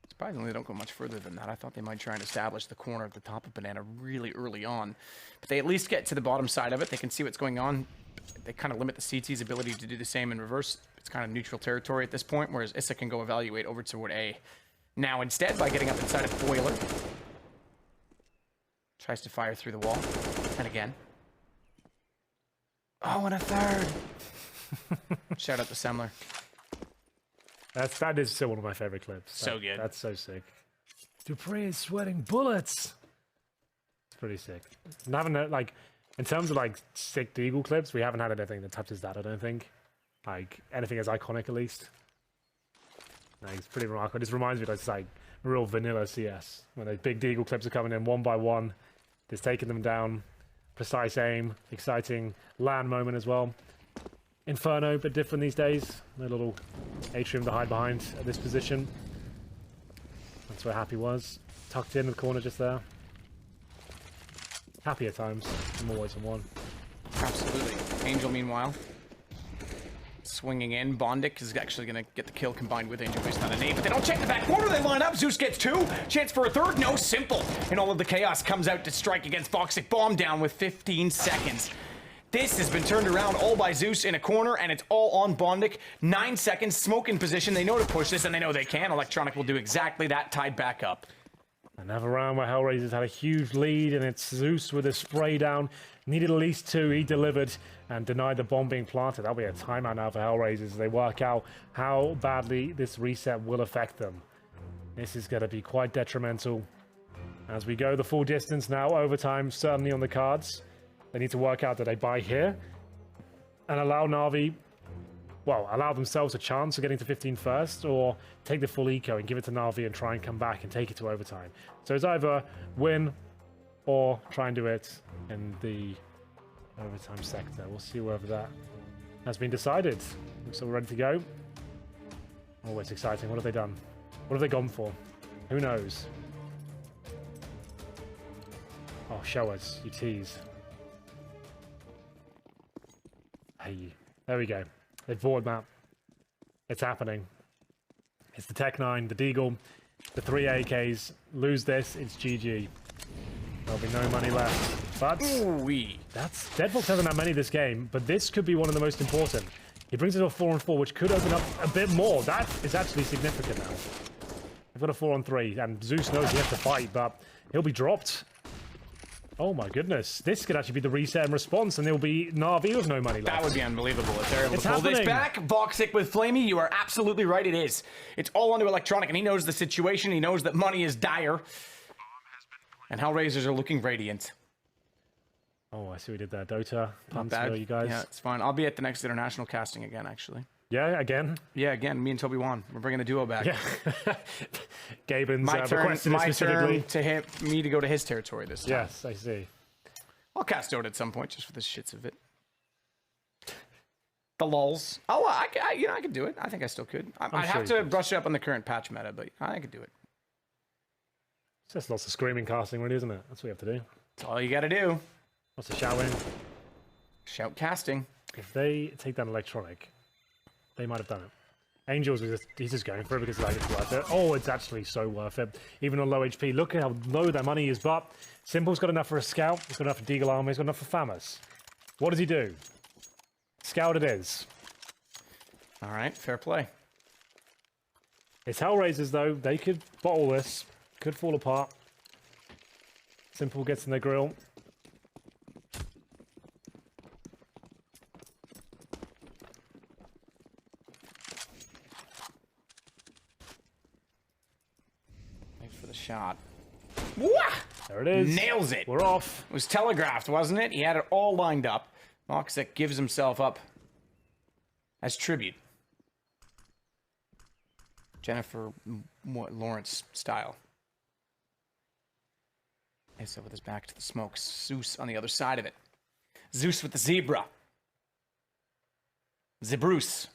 Surprisingly, they don't go much further than that. I thought they might try and establish the corner at the top of Banana really early on. But they at least get to the bottom side of it. They can see what's going on. They kind of limit the CT's ability to do the same in reverse. It's kind of neutral territory at this point, whereas Issa can go evaluate over toward A. Now instead, by getting up inside of Boiler, tries to fire through the wall. And again. Oh, and a third! Shout out to Semler. That is still one of my favorite clips. So good. That's so sick. Dupree is sweating bullets. It's pretty sick. And I haven't, like, in terms of like sick Deagle clips, we haven't had anything that touches that, I don't think. Like anything as iconic at least. No, it's pretty remarkable. It just reminds me of like real vanilla CS. When those big Deagle clips are coming in 1 by 1. Just taking them down. Precise aim. Exciting land moment as well. Inferno, but different these days. No little atrium to hide behind at this position. That's where Happy was. Tucked in the corner just there. Happy at times. I'm always on 1. Absolutely. Angel, meanwhile, swinging in. Bondic is actually going to get the kill combined with Angel based on a nade, but they don't check the back corner. They line up. Zeus gets 2. Chance for a third. No, Simple. And all of the chaos comes out to strike against Voxic. Bomb down with 15 seconds. This has been turned around all by Zeus in a corner, and it's all on Bondic. 9 seconds. Smoke in position. They know to push this, and they know they can. Electronic will do exactly that. Tied back up. Another round where HellRaisers had a huge lead, and it's Zeus with a spray down. Needed at least 2. He delivered and denied the bomb being planted. That'll be a timeout now for HellRaisers as they work out how badly this reset will affect them. This is going to be quite detrimental. As we go the full distance now, overtime certainly on the cards. They need to work out that they buy here and allow NaVi, well, allow themselves a chance of getting to 15 first, or take the full eco and give it to NaVi and try and come back and take it to overtime. So it's either win or try and do it in the overtime sector. We'll see whether that has been decided. Looks like we're ready to go. Always exciting. What have they done? What have they gone for? Who knows? Oh, show us. You tease. Hey, there we go. They've board map. It's happening. It's the Tech 9, the Deagle, the 3 AKs. Lose this, it's GG. There'll be no money left. But Ooh-wee. that's Deadbox hasn't had many this game, but this could be one of the most important. He brings it to a 4-on-4, which could open up a bit more. That is actually significant now. They've got a 4-on-3, and Zeus knows he has to fight, but he'll be dropped. Oh my goodness. This could actually be the reset and response, and there'll be NaVi with no money left. That would be unbelievable if they're able It's to pull this happening. back. Voxic with Flamey, you are absolutely right, it is. It's all onto Electronic, and he knows the situation. He knows that money is dire. And HellRaisers are looking radiant. Oh, I see we did that. Dota, puns Bad. for you guys. Yeah, it's fine. I'll be at the next international casting again, actually. Yeah, again. Yeah, again, me and Toby Wan. We're bringing the duo back. Yeah. Gaben's My turn, requested it my specifically. turn to hit me to go to his territory this time. Yes, I see. I'll cast Dota at some point just for the shits of it. The lulls. Oh, I could do it. I think I still could. I'd sure have you to could. brush up on the current patch meta, but I could do it. It's just lots of screaming casting, really, isn't it? That's what you have to do. That's all you got to do. Lots of shouting. Shout casting. If they take down Electronic, they might have done it. Angels, he's just going for it because like, it's worth it. Oh, it's actually so worth it. Even on low HP. Look at how low their money is, but Simple's got enough for a Scout. He's got enough for Deagle Armor. He's got enough for Famous. What does he do? Scout it is. All right, fair play. It's HellRaisers, though. They could bottle this. Could fall apart. Simple gets in the grill. Thanks for the shot. Wah! There it is. Nails it. We're off. It was telegraphed, wasn't it? He had it all lined up. Voxic gives himself up as tribute. Jennifer Lawrence style. Issa with his back to the smoke. Zeus on the other side of it. Zeus with the zebra. Zebrus.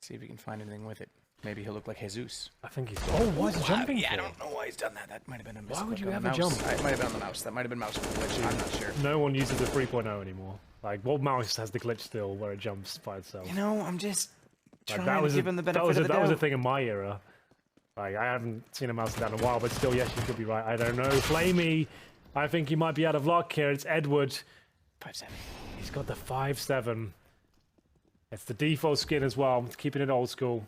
See if we can find anything with it. Maybe he'll look like Jesus. I think he's... Oh, why is he jumping Yeah, I for? don't know why he's done that. That might have been a mistake. Why would you on the ever mouse. jump? It might have been on the mouse. That might have been mouse glitch. I'm not sure. No one uses the 3.0 anymore. Like, what mouse has the glitch still where it jumps by itself? You know, I'm just Like, trying to give him the benefit of the doubt. That was a thing in my era. Like, I haven't seen a mouse down in a while, but still, yes, you could be right. I don't know. Flamey, I think he might be out of luck here. It's Edward. 5-7. He's got the 5-7. It's the default skin as well, keeping it old school.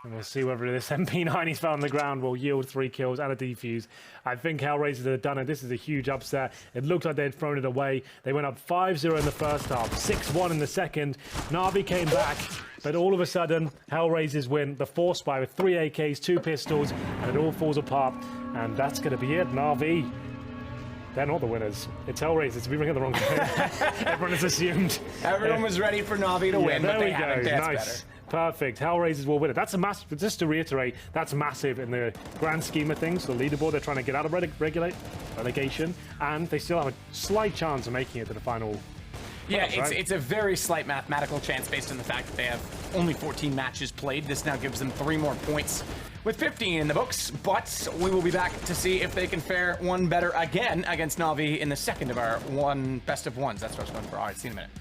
And we'll see whether this MP9 he's found on the ground will yield 3 kills and a defuse. I think HellRaisers have done it. This is a huge upset. It looked like they'd thrown it away. They went up 5-0 in the first half, 6-1 in the second. NaVi came back, but all of a sudden, HellRaisers win the force buy with 3 AKs, 2 pistols, and it all falls apart. And that's going to be it. NaVi, they're not the winners. It's HellRaisers. We bring it the wrong game. Everyone has assumed. Everyone was ready for NaVi to win, but there they we haven't. go. That's Nice. better. Perfect. HellRaisers will win it. That's a massive, just to reiterate, that's massive in the grand scheme of things. The leaderboard, they're trying to get out of relegation, and they still have a slight chance of making it to the final. Yeah, playoffs, right? it's a very slight mathematical chance based on the fact that they have only 14 matches played. This now gives them 3 more points with 15 in the books, but we will be back to see if they can fare one better again against NaVi in the second of our best of ones. That's what I was going for. All right, see you in a minute.